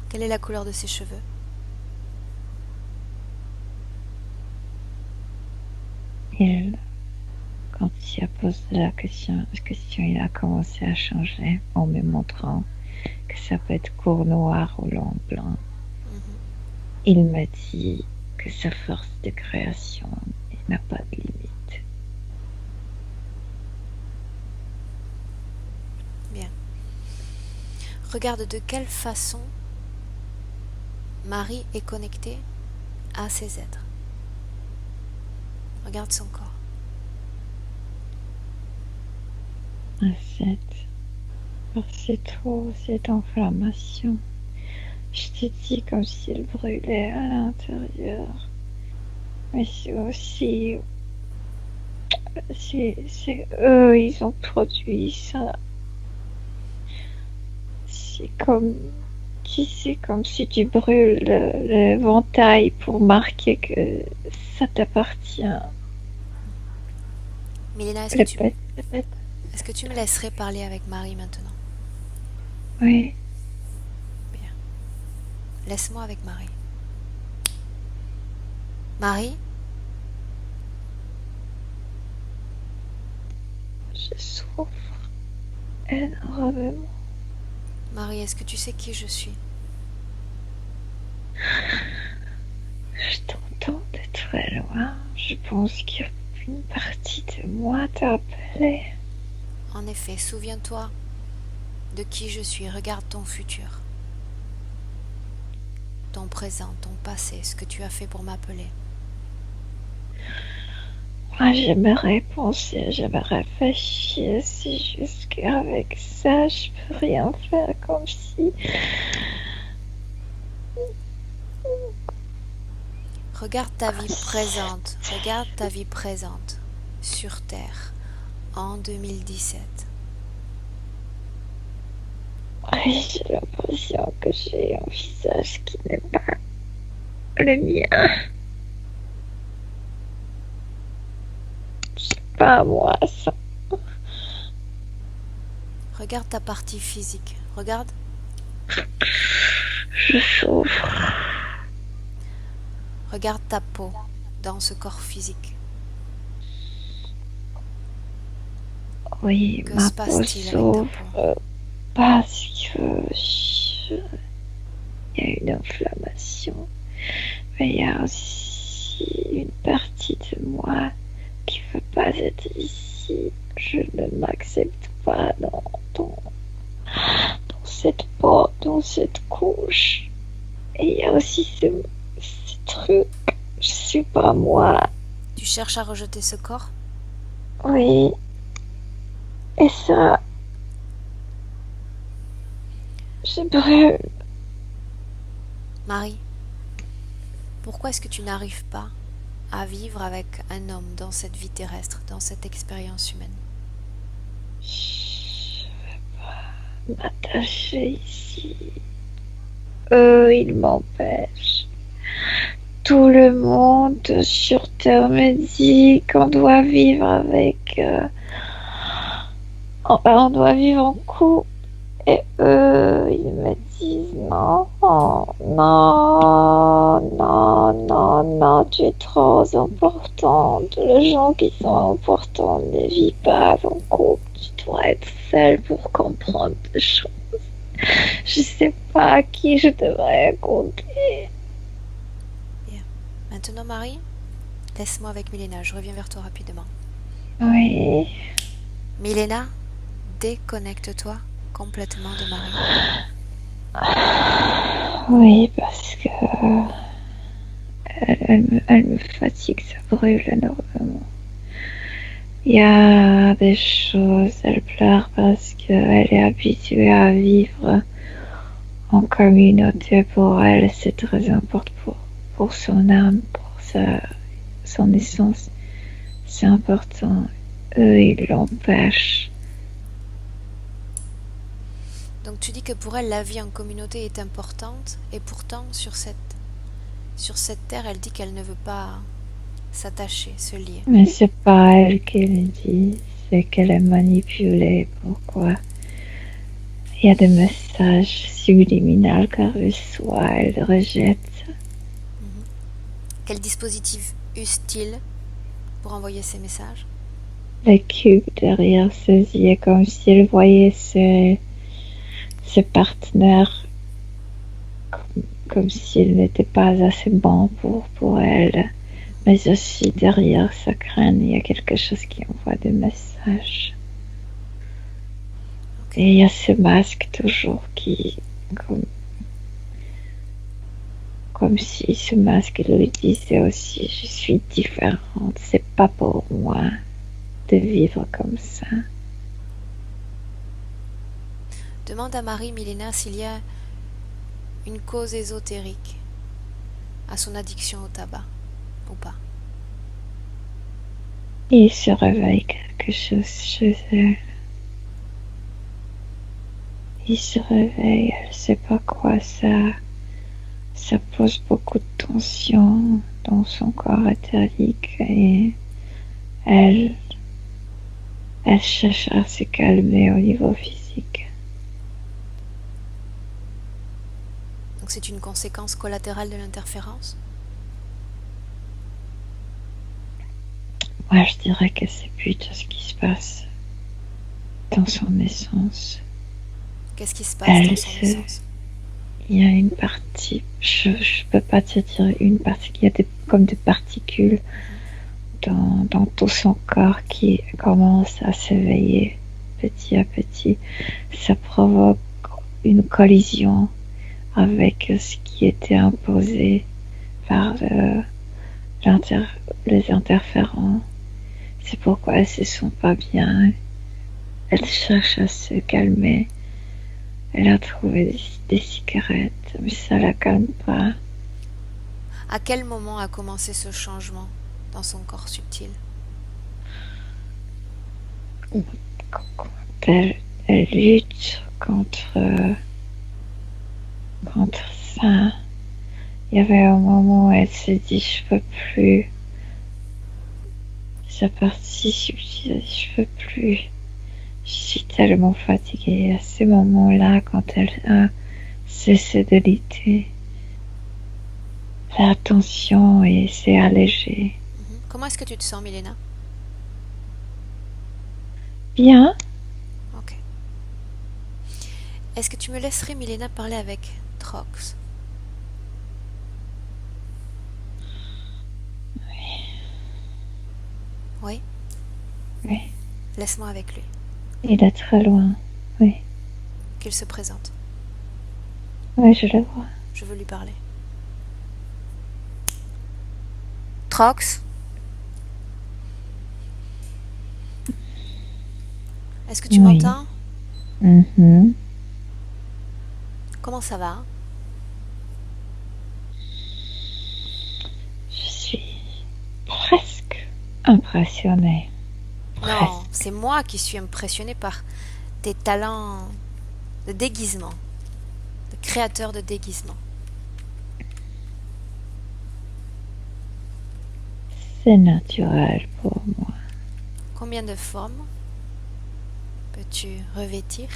Speaker 1: Quelle est la couleur de ses cheveux?
Speaker 3: Quand il a posé la question, il a commencé à changer en me montrant que ça peut être court noir ou long blanc. Il m'a dit que sa force de création n'a pas de limite.
Speaker 1: Bien. Regarde de quelle façon Marie est connectée à ces êtres. Regarde son corps.
Speaker 3: C'est trop cette inflammation. Je te dis comme s'il brûlait à l'intérieur. Mais c'est aussi... C'est eux, ils ont produit ça. C'est comme... Tu sais, comme si tu brûles l'éventail pour marquer que ça t'appartient.
Speaker 1: Milena, est-ce que tu me laisserais parler avec Marie maintenant?
Speaker 3: Oui.
Speaker 1: Bien. Laisse-moi avec Marie. Marie?
Speaker 3: Je souffre énormément.
Speaker 1: Marie, est-ce que tu sais qui je suis?
Speaker 3: Je t'entends de très loin. Je pense qu'une partie de moi t'a appelé.
Speaker 1: En effet, souviens-toi de qui je suis. Regarde ton futur. Ton présent, ton passé, ce que tu as fait pour m'appeler.
Speaker 3: Moi, j'aimerais penser, j'aimerais réfléchir. C'est juste qu'avec ça, je peux rien faire comme si...
Speaker 1: Regarde ta vie présente. Regarde ta vie présente sur Terre en 2017.
Speaker 3: Oui, j'ai l'impression que j'ai un visage qui n'est pas le mien. C'est pas moi, ça.
Speaker 1: Regarde ta partie physique. Regarde.
Speaker 3: Je souffre.
Speaker 1: Regarde ta peau dans ce corps physique.
Speaker 3: Oui,
Speaker 1: Que
Speaker 3: ma
Speaker 1: se
Speaker 3: peau
Speaker 1: passe-t-il avec ta peau?
Speaker 3: souffre parce que il y a une inflammation. Mais il y a aussi une partie de moi qui ne veut pas être ici. Je ne m'accepte pas dans cette peau, dans cette couche. Et il y a aussi ce truc. Je suis pas moi.
Speaker 1: Tu cherches à rejeter ce corps?
Speaker 3: Oui. Et ça, je brûle.
Speaker 1: Marie, pourquoi est-ce que tu n'arrives pas à vivre avec un homme dans cette vie terrestre, dans cette expérience humaine?
Speaker 3: Je ne veux pas m'attacher ici. Eux, ils m'empêchent. Tout le monde sur Terre me dit qu'on doit vivre avec on doit vivre en couple. Et eux, ils me disent non, non, non, non, non, tu es trop importante. Les gens qui sont importants ne vivent pas en couple. Tu dois être seule pour comprendre les choses. Je sais pas à qui je devrais compter.
Speaker 1: Bien. Maintenant, Marie, laisse-moi avec Milena. Je reviens vers toi rapidement.
Speaker 3: Oui.
Speaker 1: Milena, déconnecte-toi complètement de Marie.
Speaker 3: Oui, parce que elle me fatigue, ça brûle énormément. Il y a des choses, elle pleure parce qu'elle est habituée à vivre en communauté. Pour elle, c'est très important pour son âme, pour son essence. C'est important. Eux, ils l'empêchent.
Speaker 1: Donc tu dis que pour elle, la vie en communauté est importante, et pourtant, sur cette terre, elle dit qu'elle ne veut pas s'attacher, se lier.
Speaker 3: Mais c'est pas elle qui le dit, c'est qu'elle est manipulée. Pourquoi? Il y a des messages subliminaux qu'elle reçoit, elle rejette.
Speaker 1: Quel dispositif use-t-il pour envoyer ces messages?
Speaker 3: Les cubes derrière ses yeux, comme si elle voyait ses partenaires comme s'ils n'étaient pas assez bons pour elle. Mais aussi derrière sa crâne, il y a quelque chose qui envoie des messages. Et il y a ce masque toujours qui, comme si ce masque lui disait aussi, je suis différente, c'est pas pour moi de vivre comme ça.
Speaker 1: Demande à Marie Milena s'il y a une cause ésotérique à son addiction au tabac, ou pas.
Speaker 3: Il se réveille quelque chose chez elle. Il se réveille, elle ne sait pas quoi ça. Ça pose beaucoup de tension dans son corps éthérique et elle cherche à se calmer au niveau physique.
Speaker 1: Donc c'est une conséquence collatérale de l'interférence?
Speaker 3: Moi, je dirais que c'est plutôt ce qui se passe dans son essence.
Speaker 1: Qu'est-ce qui se passe dans son essence?
Speaker 3: Il y a une partie, je peux pas te dire une partie, il y a comme des particules dans tout son corps qui commencent à s'éveiller petit à petit. Ça provoque une collision avec ce qui était imposé par les interférents. C'est pourquoi elles se sent pas bien. Elle cherche à se calmer. Elle a trouvé des cigarettes, mais ça la calme pas.
Speaker 1: À quel moment a commencé ce changement dans son corps subtil?
Speaker 3: Quand elle lutte contre ça, il y avait un moment où elle s'est dit je peux plus. Sa partie subtile, je peux plus. Je suis tellement fatiguée. À ce moment-là, quand elle a cessé de lutter, la tension s'est allégée.
Speaker 1: Comment est-ce que tu te sens, Milena?
Speaker 3: Bien.
Speaker 1: Ok. Est-ce que tu me laisserais, Milena, parler avec Trox? Oui?
Speaker 3: Oui.
Speaker 1: Laisse-moi avec lui.
Speaker 3: Il est très loin. Oui.
Speaker 1: Qu'il se présente.
Speaker 3: Oui, je le vois.
Speaker 1: Je veux lui parler. Trox? Est-ce que tu m'entends? Comment ça va?
Speaker 3: Je suis presque impressionnée.
Speaker 1: Non, c'est moi qui suis impressionnée par tes talents de déguisement, de créateur de déguisement.
Speaker 3: C'est naturel pour moi.
Speaker 1: Combien de formes? Peux-tu revêtir?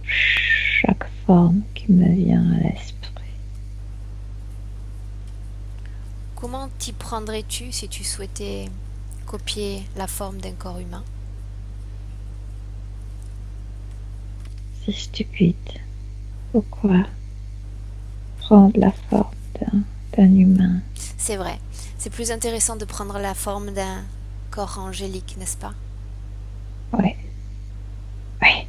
Speaker 3: Chaque forme qui me vient à l'esprit.
Speaker 1: Comment t'y prendrais-tu si tu souhaitais copier la forme d'un corps humain?
Speaker 3: C'est stupide. Pourquoi prendre la forme d'un humain?
Speaker 1: C'est vrai, c'est plus intéressant de prendre la forme d'un corps angélique, n'est-ce pas?
Speaker 3: Ouais. Ouais.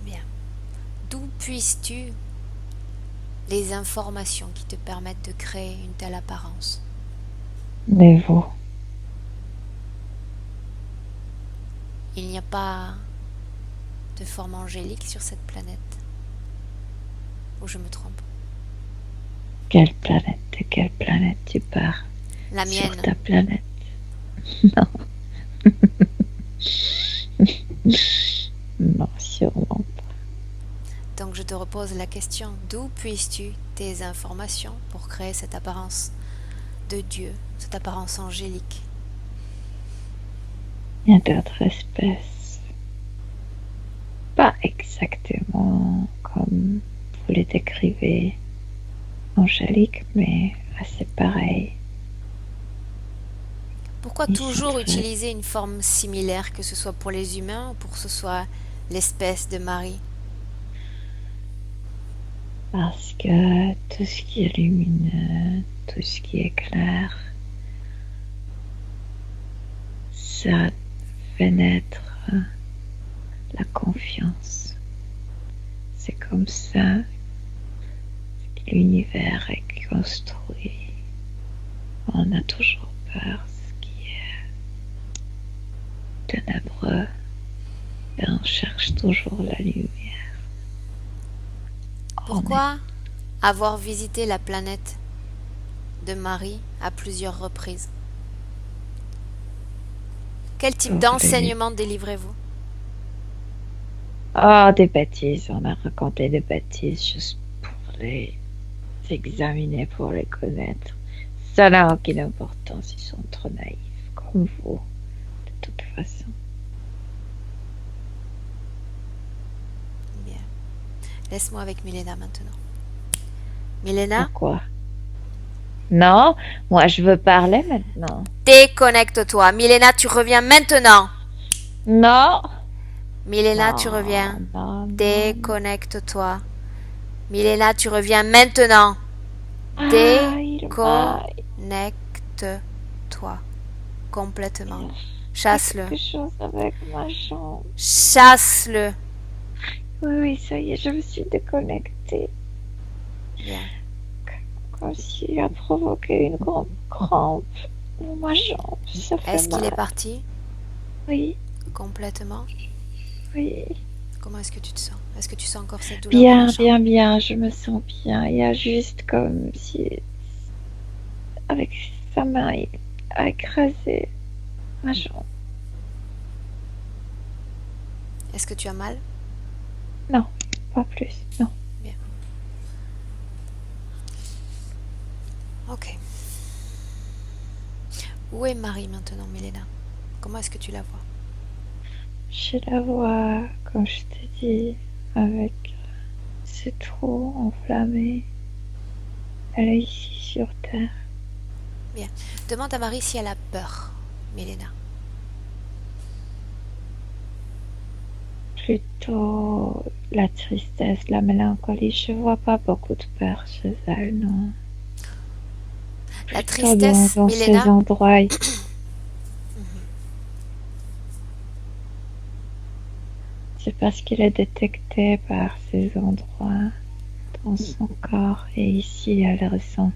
Speaker 1: Bien. D'où puisses-tu les informations qui te permettent de créer une telle apparence?
Speaker 3: Des veaux.
Speaker 1: Il n'y a pas de forme angélique sur cette planète. Ou je me trompe?
Speaker 3: Quelle planète? De quelle planète tu pars?
Speaker 1: La
Speaker 3: Sur
Speaker 1: mienne.
Speaker 3: ta planète? Non. Non, sûrement pas.
Speaker 1: Donc je te repose la question, d'où puisses-tu tes informations pour créer cette apparence de Dieu, cette apparence angélique?
Speaker 3: Il y a d'autres espèces. Pas exactement comme vous les décrivez, angélique, mais assez pareil.
Speaker 1: Pourquoi
Speaker 3: Ils
Speaker 1: toujours
Speaker 3: sont très-
Speaker 1: utiliser une forme similaire, que ce soit pour les humains ou pour que ce soit l'espèce de Marie?
Speaker 3: Parce que tout ce qui est lumineux, tout ce qui est clair, ça fait naître la confiance. C'est comme ça que l'univers est construit. On a toujours peur, ce qui est ténébreux, et on cherche toujours la lumière.
Speaker 1: Pourquoi avoir visité la planète de Marie à plusieurs reprises? Quel type d'enseignement délivrez-vous?
Speaker 3: Ah, des bêtises. On a raconté des bêtises juste pour les examiner, pour les connaître. Ça n'a aucune importance. Ils sont trop naïfs, comme vous, de toute façon.
Speaker 1: Bien. Laisse-moi avec Milena maintenant. Milena,
Speaker 3: Pourquoi? Non, moi je veux parler maintenant.
Speaker 1: déconnecte-toi. Milena, tu reviens maintenant.
Speaker 3: Non.
Speaker 1: Milena,
Speaker 3: Non,
Speaker 1: tu reviens.
Speaker 3: non, non.
Speaker 1: Déconnecte-toi. Milena, tu reviens maintenant.
Speaker 3: Ah, il va.
Speaker 1: Déconnecte-toi. Complètement.
Speaker 3: Il a
Speaker 1: Chasse-le.
Speaker 3: quelque chose avec ma jambe.
Speaker 1: Chasse-le.
Speaker 3: Oui, oui, ça y est, je me suis déconnectée.
Speaker 1: Bien.
Speaker 3: Comme s'il a provoqué une grande crampe dans ma jambe. Ça fait
Speaker 1: Est-ce qu'il
Speaker 3: mal.
Speaker 1: est parti?
Speaker 3: Oui,
Speaker 1: Complètement.
Speaker 3: oui.
Speaker 1: Comment est-ce que tu te sens? Est-ce que tu sens encore cette douleur dans
Speaker 3: Bien,
Speaker 1: la jambe?
Speaker 3: bien, bien, je me sens bien. Il y a juste comme si, avec sa main, il a écrasé ma jambe.
Speaker 1: Est-ce que tu as mal?
Speaker 3: Non, pas plus, non.
Speaker 1: Ok. Où est Marie maintenant, Milena? Comment est-ce que tu la vois?
Speaker 3: Je la vois, comme je t'ai dit, avec ce trou enflammé. Elle est ici sur Terre.
Speaker 1: Bien. Demande à Marie si elle a peur, Milena.
Speaker 3: Plutôt la tristesse, la mélancolie. Je vois pas beaucoup de peur chez elle, non.
Speaker 1: La
Speaker 3: Plutôt
Speaker 1: tristesse,
Speaker 3: dans
Speaker 1: Milena.
Speaker 3: ces endroits. C'est parce qu'il est détecté par ces endroits dans son corps. Et ici, elle ressent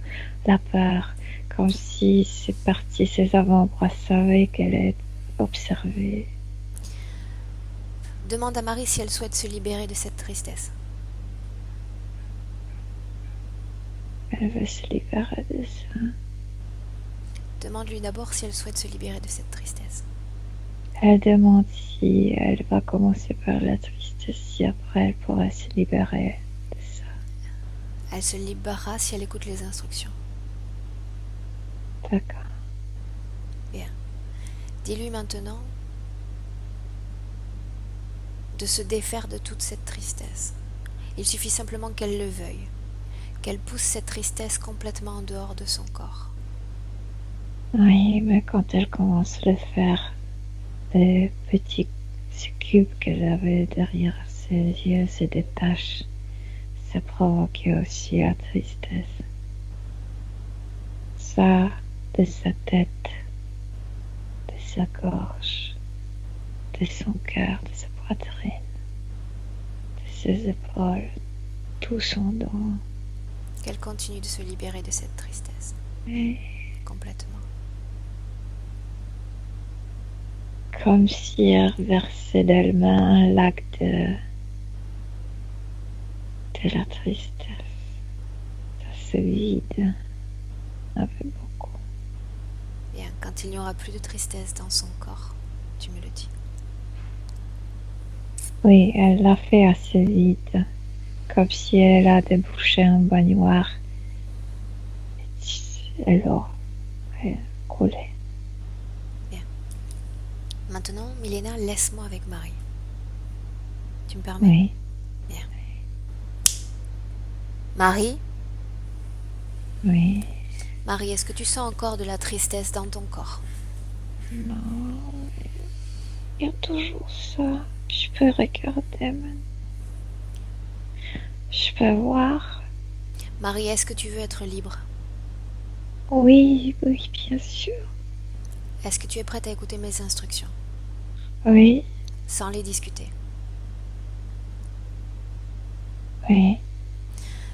Speaker 3: la peur, comme si c'est parti, ses avant-bras savaient qu'elle est observée.
Speaker 1: Demande à Marie si elle souhaite se libérer de cette tristesse.
Speaker 3: Elle veut se libérer de ça.
Speaker 1: Demande-lui d'abord si elle souhaite se libérer de cette tristesse.
Speaker 3: Elle demande si elle va commencer par la tristesse, si après elle pourra se libérer de ça.
Speaker 1: Elle se libérera si elle écoute les instructions.
Speaker 3: D'accord.
Speaker 1: Dis-lui maintenant de se défaire de toute cette tristesse. Il suffit simplement qu'elle le veuille, qu'elle pousse cette tristesse complètement en dehors de son corps.
Speaker 3: Oui, mais quand elle commence à le faire, les petits cubes qu'elle avait derrière ses yeux se détachent. Ça provoquait aussi la tristesse. Ça, de sa tête, de sa gorge, de son cœur, de sa poitrine, de ses épaules, tout son dos.
Speaker 1: Qu'elle continue de se libérer de cette tristesse,
Speaker 3: Et
Speaker 1: complètement.
Speaker 3: comme si elle versait d'elle-même un lac de la tristesse. Ça se vide avec beaucoup.
Speaker 1: Bien, quand il n'y aura plus de tristesse dans son corps, tu me le dis.
Speaker 3: Oui, elle l'a fait assez vite, comme si elle a débouché un baignoire. Et l'eau est coulée.
Speaker 1: Maintenant, Milena, laisse-moi avec Marie. Tu me permets?
Speaker 3: Oui.
Speaker 1: Bien. Marie?
Speaker 3: Oui.
Speaker 1: Marie, est-ce que tu sens encore de la tristesse dans ton corps?
Speaker 3: Non. Il y a toujours ça. Je peux regarder maintenant. Je peux voir.
Speaker 1: Marie, est-ce que tu veux être libre?
Speaker 3: Oui, oui, bien sûr.
Speaker 1: Est-ce que tu es prête à écouter mes instructions,
Speaker 3: Oui,
Speaker 1: sans les discuter?
Speaker 3: oui.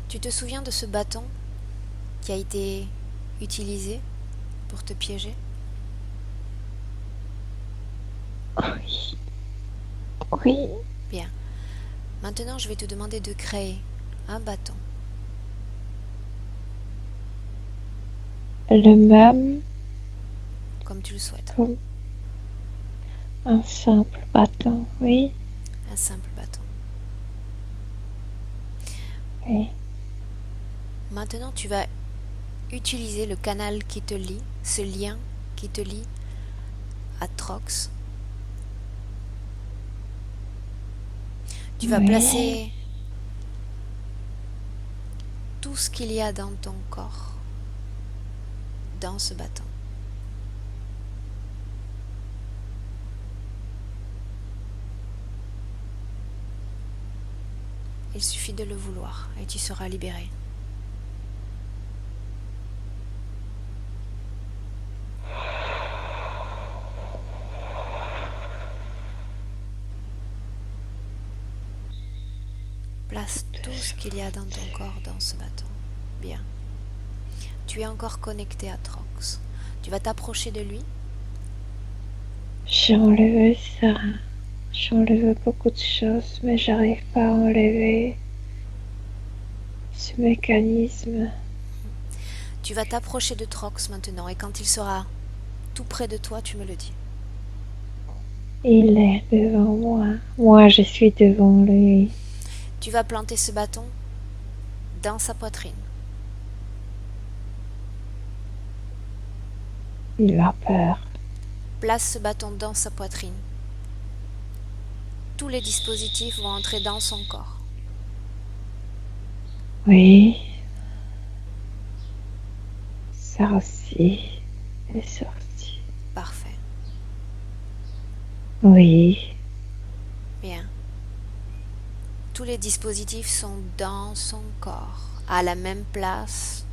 Speaker 1: Tu te souviens de ce bâton qui a été utilisé pour te piéger?
Speaker 3: Oui. Oui.
Speaker 1: Bien. Maintenant, je vais te demander de créer un bâton.
Speaker 3: Le même
Speaker 1: Comme tu le souhaites.
Speaker 3: comme un simple bâton. Oui.
Speaker 1: Un simple bâton.
Speaker 3: Oui.
Speaker 1: Maintenant, tu vas utiliser le canal qui te lie, ce lien qui te lie à Trox. Tu vas placer tout ce qu'il y a dans ton corps dans ce bâton. Il suffit de le vouloir et tu seras libéré. Place tout ce qu'il y a dans ton corps dans ce bâton. Bien. Tu es encore connecté à Trox. Tu vas t'approcher de lui.
Speaker 3: J'ai enlevé ça. J'ai enlevé beaucoup de choses, mais j'arrive pas à enlever ce mécanisme.
Speaker 1: Tu vas t'approcher de Trox maintenant et quand il sera tout près de toi, tu me le dis.
Speaker 3: Il est devant moi. Moi, je suis devant lui.
Speaker 1: Tu vas planter ce bâton dans sa poitrine.
Speaker 3: Il a peur.
Speaker 1: Place ce bâton dans sa poitrine. Tous les dispositifs vont entrer dans son corps.
Speaker 3: Oui. Ça aussi est sorti.
Speaker 1: Parfait.
Speaker 3: Oui.
Speaker 1: Bien. Tous les dispositifs sont dans son corps, à la même place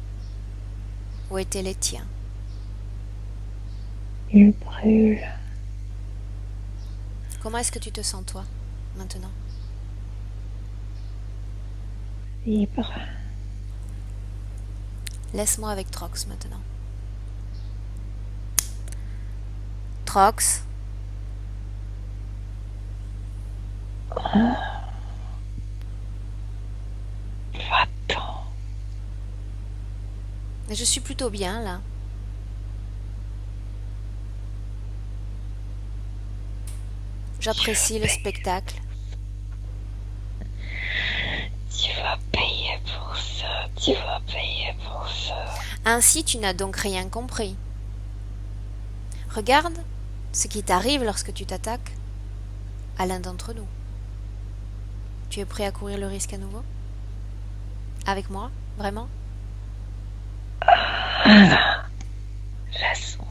Speaker 1: où étaient les tiens.
Speaker 3: Il brûle.
Speaker 1: Comment est-ce que tu te sens toi, maintenant?
Speaker 3: Libre.
Speaker 1: Laisse-moi avec Trox maintenant. Trox,
Speaker 3: Va-t'en.
Speaker 1: mais je suis plutôt bien là. J'apprécie le spectacle.
Speaker 3: Tu vas payer pour ça. Tu vas payer pour ça.
Speaker 1: Ainsi, tu n'as donc rien compris. Regarde ce qui t'arrive lorsque tu t'attaques à l'un d'entre nous. Tu es prêt à courir le risque à nouveau? Avec moi? Vraiment?
Speaker 3: Alors, laisse-moi.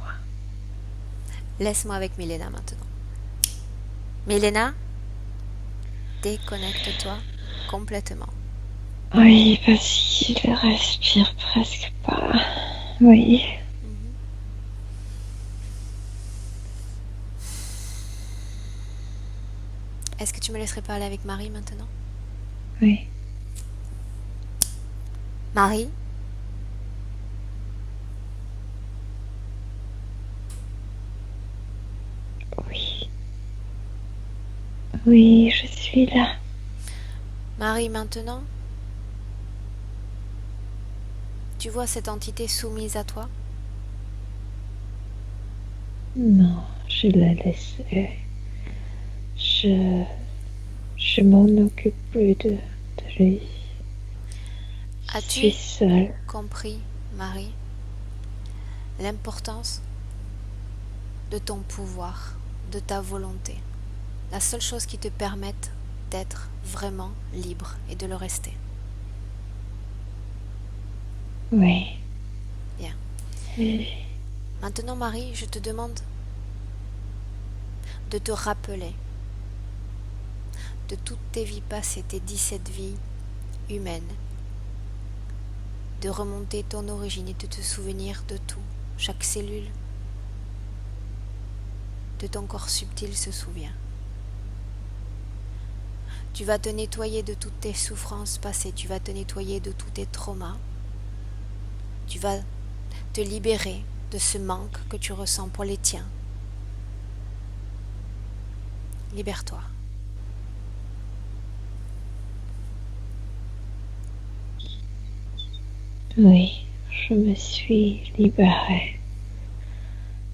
Speaker 1: Laisse-moi avec Milena maintenant. Milena, déconnecte-toi complètement.
Speaker 3: Oui, vas-y, je respire presque pas. Oui.
Speaker 1: Est-ce que tu me laisserais parler avec Marie maintenant?
Speaker 3: Oui.
Speaker 1: Marie?
Speaker 3: Oui. Oui, je suis là.
Speaker 1: Marie, maintenant? Tu vois cette entité soumise à toi?
Speaker 3: Non, je la laisse. Je m'en occupe plus de lui. Je
Speaker 1: As-tu
Speaker 3: suis seule.
Speaker 1: compris, Marie, l'importance de ton pouvoir, de ta volonté? La seule chose qui te permette d'être vraiment libre et de le rester.
Speaker 3: Oui.
Speaker 1: Bien.
Speaker 3: Et
Speaker 1: Maintenant, Marie, je te demande de te rappeler de toutes tes vies passées, tes 17 vies humaines, de remonter ton origine et de te souvenir de tout. Chaque cellule de ton corps subtil se souvient. Tu vas te nettoyer de toutes tes souffrances passées, tu vas te nettoyer de tous tes traumas, tu vas te libérer de ce manque que tu ressens pour les tiens. Libère-toi.
Speaker 3: oui, je me suis libérée.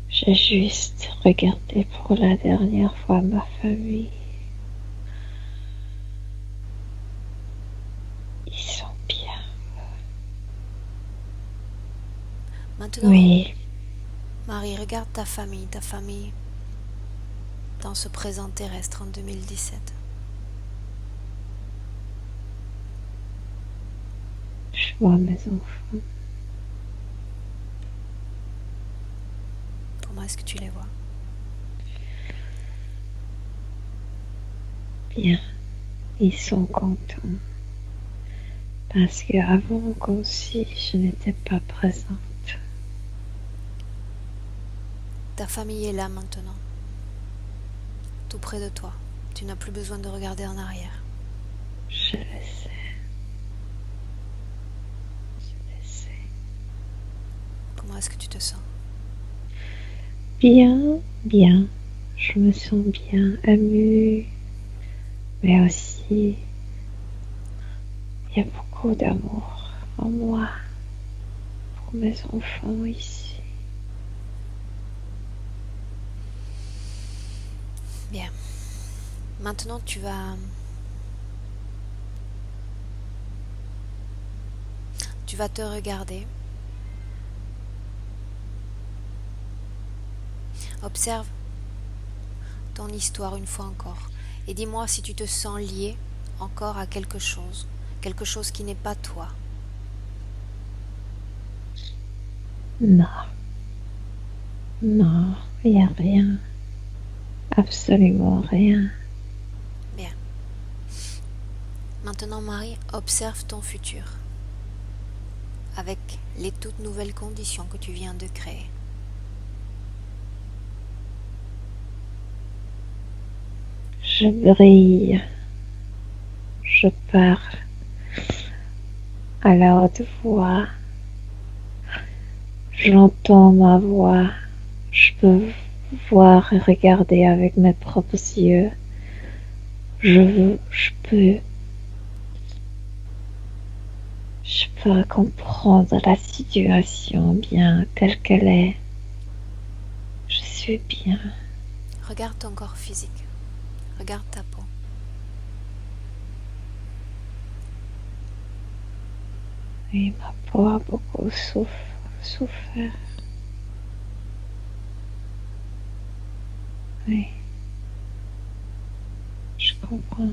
Speaker 3: J'ai juste regardé pour la dernière fois ma famille. Ils sont bien.
Speaker 1: Maintenant,
Speaker 3: Oui,
Speaker 1: Marie, regarde ta famille dans ce présent terrestre en 2017.
Speaker 3: je vois mes enfants.
Speaker 1: Comment est-ce que tu les vois?
Speaker 3: Bien, ils sont contents. Parce qu'avant qu'aussi, je n'étais pas présente.
Speaker 1: Ta famille est là maintenant, tout près de toi. Tu n'as plus besoin de regarder en arrière.
Speaker 3: Je le sais. Je le sais.
Speaker 1: Comment est-ce que tu te sens?
Speaker 3: Bien, bien. Je me sens bien émue. Mais aussi, il y a beaucoup d'amour en moi pour mes enfants ici.
Speaker 1: Bien. Maintenant, tu vas te regarder. Observe ton histoire une fois encore. Et dis-moi si tu te sens lié encore à quelque chose qui n'est pas toi.
Speaker 3: Non, non, il n'y a rien. Absolument rien.
Speaker 1: Bien. Maintenant, Marie, observe ton futur avec les toutes nouvelles conditions que tu viens de créer.
Speaker 3: Je brille. Je parle à la haute voix. J'entends ma voix. Je peux voir et regarder avec mes propres yeux. Je peux comprendre la situation bien telle qu'elle est. Je suis bien.
Speaker 1: Regarde ton corps physique. Regarde ta peau.
Speaker 3: Et ma peau a beaucoup souffert. Oui. Je comprends.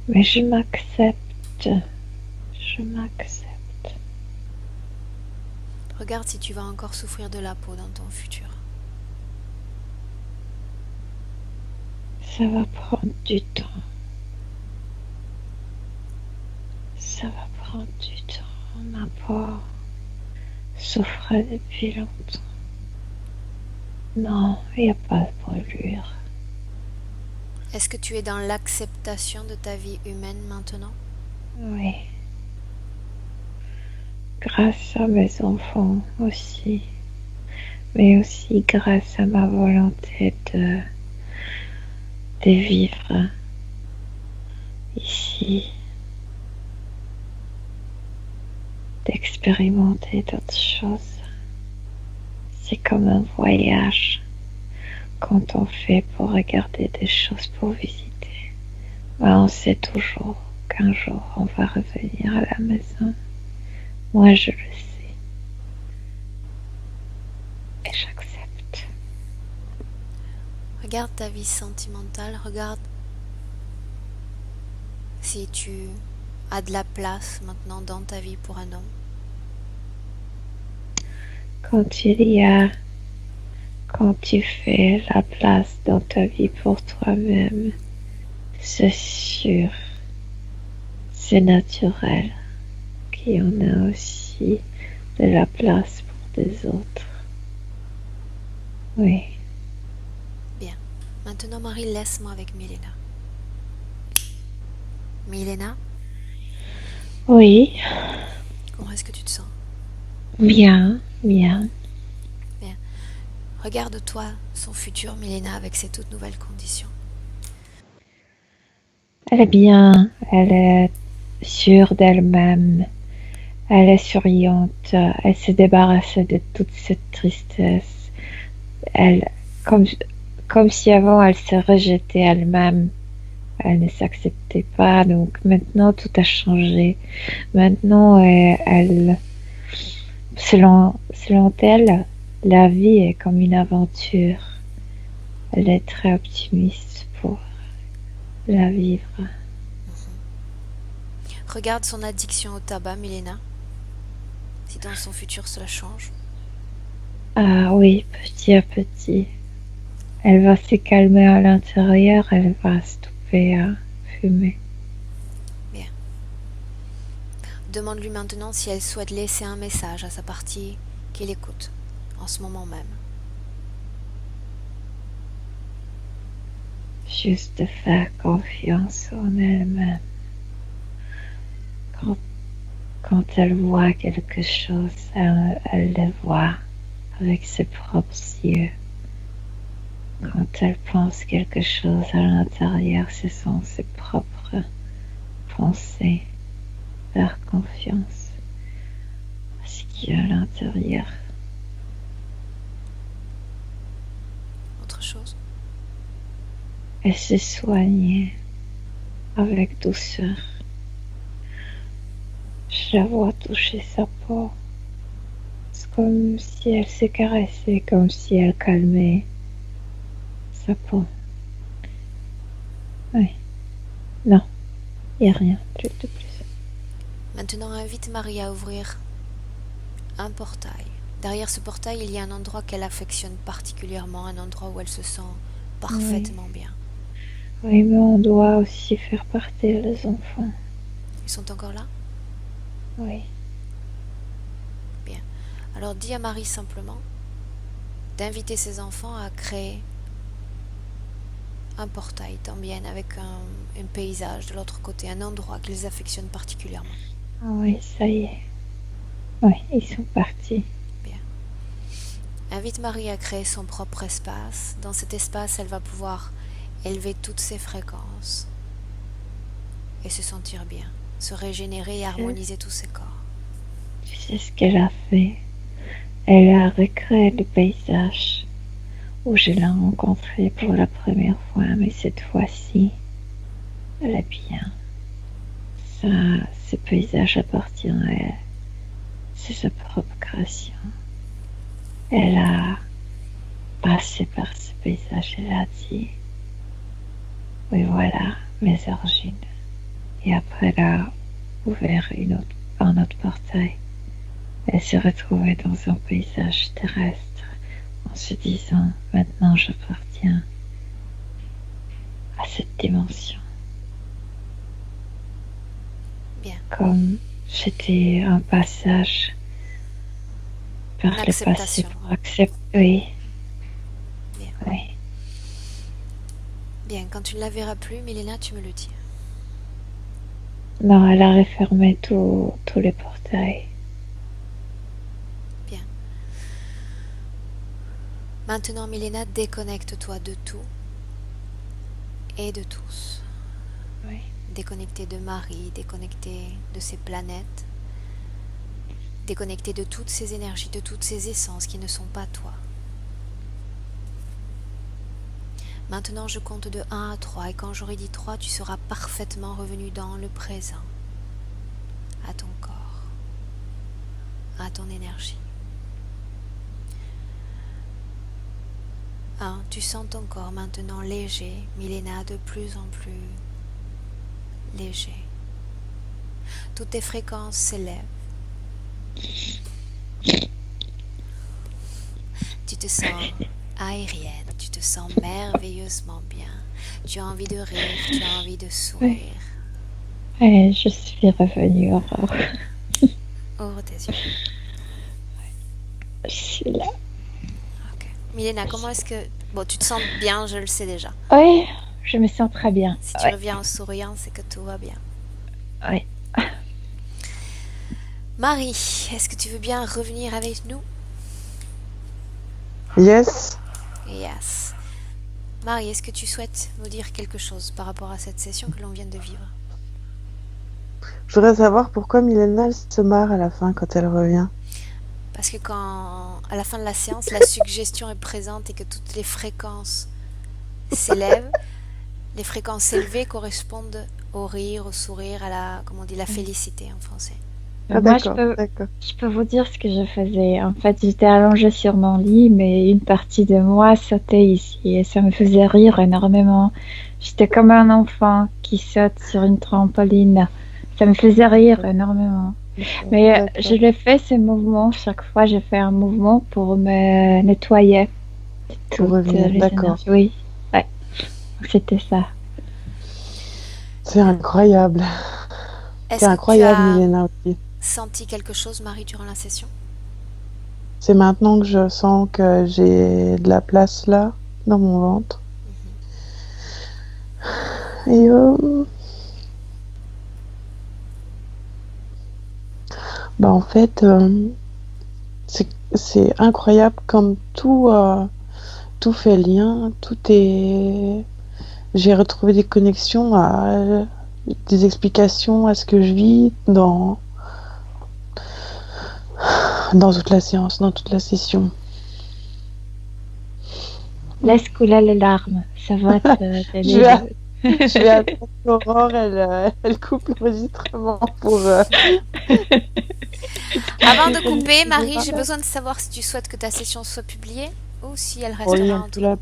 Speaker 3: Mais je m'accepte. Je m'accepte.
Speaker 1: Regarde si tu vas encore souffrir de la peau dans ton futur.
Speaker 3: Ça va prendre du temps. Ça va prendre du temps. Ma peau souffre depuis longtemps. Non, il n'y a pas de brûlure.
Speaker 1: Est-ce que tu es dans l'acceptation de ta vie humaine maintenant?
Speaker 3: Oui. Grâce à mes enfants aussi. Mais aussi grâce à ma volonté de vivre ici. D'expérimenter d'autres choses. C'est comme un voyage quand on fait pour regarder des choses, pour visiter. Mais on sait toujours qu'un jour on va revenir à la maison. Moi je le sais. Et j'accepte.
Speaker 1: Regarde ta vie sentimentale, regarde si tu as de la place maintenant dans ta vie pour un homme.
Speaker 3: Quand tu fais la place dans ta vie pour toi-même, c'est sûr, c'est naturel qu'il y en a aussi de la place pour des autres. Oui.
Speaker 1: Bien. Maintenant, Marie, laisse-moi avec Milena. Milena,
Speaker 3: Oui,
Speaker 1: comment est-ce que tu te sens?
Speaker 3: bien, bien.
Speaker 1: Regarde-toi son futur, Milena, avec ses toutes nouvelles conditions.
Speaker 3: Elle est bien, elle est sûre d'elle-même, elle est souriante, elle s'est débarrassée de toute cette tristesse. Elle, comme si avant elle se rejetait elle-même, elle ne s'acceptait pas, donc maintenant tout a changé. Maintenant, selon elle, la vie est comme une aventure. Elle est très optimiste pour la vivre.
Speaker 1: Regarde son addiction au tabac, Milena. Si dans son futur cela change.
Speaker 3: Ah oui, petit à petit. Elle va se calmer à l'intérieur, elle va stopper à fumer.
Speaker 1: Bien. Demande-lui maintenant si elle souhaite laisser un message à sa partie qu'il écoute, en ce moment même.
Speaker 3: Juste faire confiance en elle-même. Quand elle voit quelque chose, elle le voit avec ses propres yeux. Quand elle pense quelque chose à l'intérieur, ce sont ses propres pensées. Faire confiance à ce qui est à l'intérieur.
Speaker 1: Autre chose?
Speaker 3: Et se soigner avec douceur. Je la vois toucher sa peau. C'est comme si elle se caressait, comme si elle calmait sa peau. Oui. Non, il n'y a rien de plus.
Speaker 1: Maintenant, invite Marie à ouvrir un portail. Derrière ce portail, il y a un endroit qu'elle affectionne particulièrement, un endroit où elle se sent parfaitement bien.
Speaker 3: Oui, mais on doit aussi faire partir les enfants.
Speaker 1: Ils sont encore là?
Speaker 3: Oui.
Speaker 1: Bien. Alors dis à Marie simplement d'inviter ses enfants à créer un portail también avec un paysage de l'autre côté, un endroit qu'ils affectionnent particulièrement.
Speaker 3: Ah oui, ça y est. Oui, ils sont partis.
Speaker 1: Bien. Invite Marie à créer son propre espace. Dans cet espace, elle va pouvoir élever toutes ses fréquences et se sentir bien, se régénérer et harmoniser tous ses corps.
Speaker 3: Tu sais ce qu'elle a fait? Elle a recréé le paysage où je l'ai rencontré pour la première fois, mais cette fois-ci, elle est bien. Ce paysage appartient à elle. C'est sa propre création. Elle a passé par ce paysage, elle a dit, oui voilà mes origines. Et après, elle a ouvert un autre portail. Elle s'est retrouvée dans un paysage terrestre en se disant, maintenant j'appartiens à cette dimension.
Speaker 1: Bien.
Speaker 3: Comme c'était un passage vers le passé
Speaker 1: L'acceptation.
Speaker 3: pour accepter. Oui.
Speaker 1: Bien.
Speaker 3: Oui.
Speaker 1: Bien, quand tu ne la verras plus, Milena, tu me le dis.
Speaker 3: Non, elle a refermé tous les portails.
Speaker 1: Bien. Maintenant, Milena, déconnecte-toi de tout et de tous.
Speaker 3: Oui.
Speaker 1: Déconnectée de Marie, déconnectée de ces planètes, déconnectée de toutes ces énergies, de toutes ces essences qui ne sont pas toi. Maintenant, je compte de 1 à 3 et quand j'aurai dit 3, tu seras parfaitement revenu dans le présent, à ton corps, à ton énergie. 1, tu sens ton corps maintenant léger, Milena, de plus en plus léger. Toutes tes fréquences s'élèvent. Tu te sens aérienne, tu te sens merveilleusement bien. Tu as envie de rire, tu as envie de sourire.
Speaker 3: Et je suis revenue, Aurore.
Speaker 1: Ouvre tes yeux.
Speaker 3: Je suis là.
Speaker 1: Ok. Milena, comment est-ce que... Bon, tu te sens bien, je le sais déjà.
Speaker 3: Oui, je me sens très bien.
Speaker 1: Si tu reviens en souriant, c'est que tout va bien.
Speaker 3: Oui.
Speaker 1: Marie, est-ce que tu veux bien revenir avec nous?
Speaker 2: Yes.
Speaker 1: Yes. Marie, est-ce que tu souhaites nous dire quelque chose par rapport à cette session que l'on vient de vivre?
Speaker 2: Je voudrais savoir pourquoi Milena elle se marre à la fin quand elle revient.
Speaker 1: Parce que quand, à la fin de la séance, la suggestion est présente et que toutes les fréquences s'élèvent, les fréquences élevées correspondent au rire, au sourire, à la, comment on dit, la félicité en français.
Speaker 2: Ah,
Speaker 3: Moi,
Speaker 2: d'accord.
Speaker 3: je peux vous dire ce que je faisais. En fait, j'étais allongée sur mon lit, mais une partie de moi sautait ici et ça me faisait rire énormément. J'étais comme un enfant qui saute sur une trampoline. Ça me faisait rire énormément. Mais
Speaker 2: D'accord.
Speaker 3: je l'ai fait ces mouvements. Chaque fois, j'ai fait un mouvement pour me nettoyer de
Speaker 2: Pour
Speaker 3: toutes
Speaker 2: revenir,
Speaker 3: les
Speaker 2: d'accord.
Speaker 3: énergies. Oui, ouais. C'était ça.
Speaker 2: C'est incroyable. C'est
Speaker 1: Est-ce que tu
Speaker 2: incroyable,
Speaker 1: as
Speaker 2: Milena aussi.
Speaker 1: senti quelque chose, Marie, durant la session?
Speaker 2: C'est maintenant que je sens que j'ai de la place là, dans mon ventre. Et bah en fait, c'est incroyable comme tout fait lien, tout est... J'ai retrouvé des connexions à des explications à ce que je vis dans toute la séance, dans toute la session.
Speaker 3: Laisse couler les larmes. Ça va
Speaker 2: Je vais, je vais attendre qu'Aurore, elle coupe l'enregistrement pour...
Speaker 1: Avant de couper, Marie, j'ai besoin de savoir si tu souhaites que ta session soit publiée ou si elle restera
Speaker 2: Oui,
Speaker 1: en toi.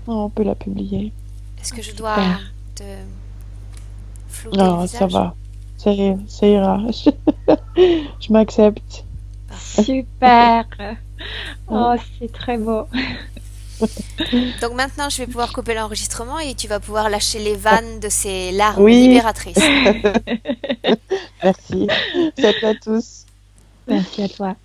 Speaker 2: on peut la publier.
Speaker 1: Est-ce que je dois
Speaker 3: Super.
Speaker 1: te flouter le
Speaker 2: Non, ça
Speaker 1: visage?
Speaker 2: va. Ça ira. Je m'accepte.
Speaker 3: Super. Oh, c'est très beau.
Speaker 1: Donc maintenant, je vais pouvoir couper l'enregistrement et tu vas pouvoir lâcher les vannes de ces larmes
Speaker 2: Oui.
Speaker 1: libératrices.
Speaker 2: Merci. Salut à tous.
Speaker 3: Merci à toi.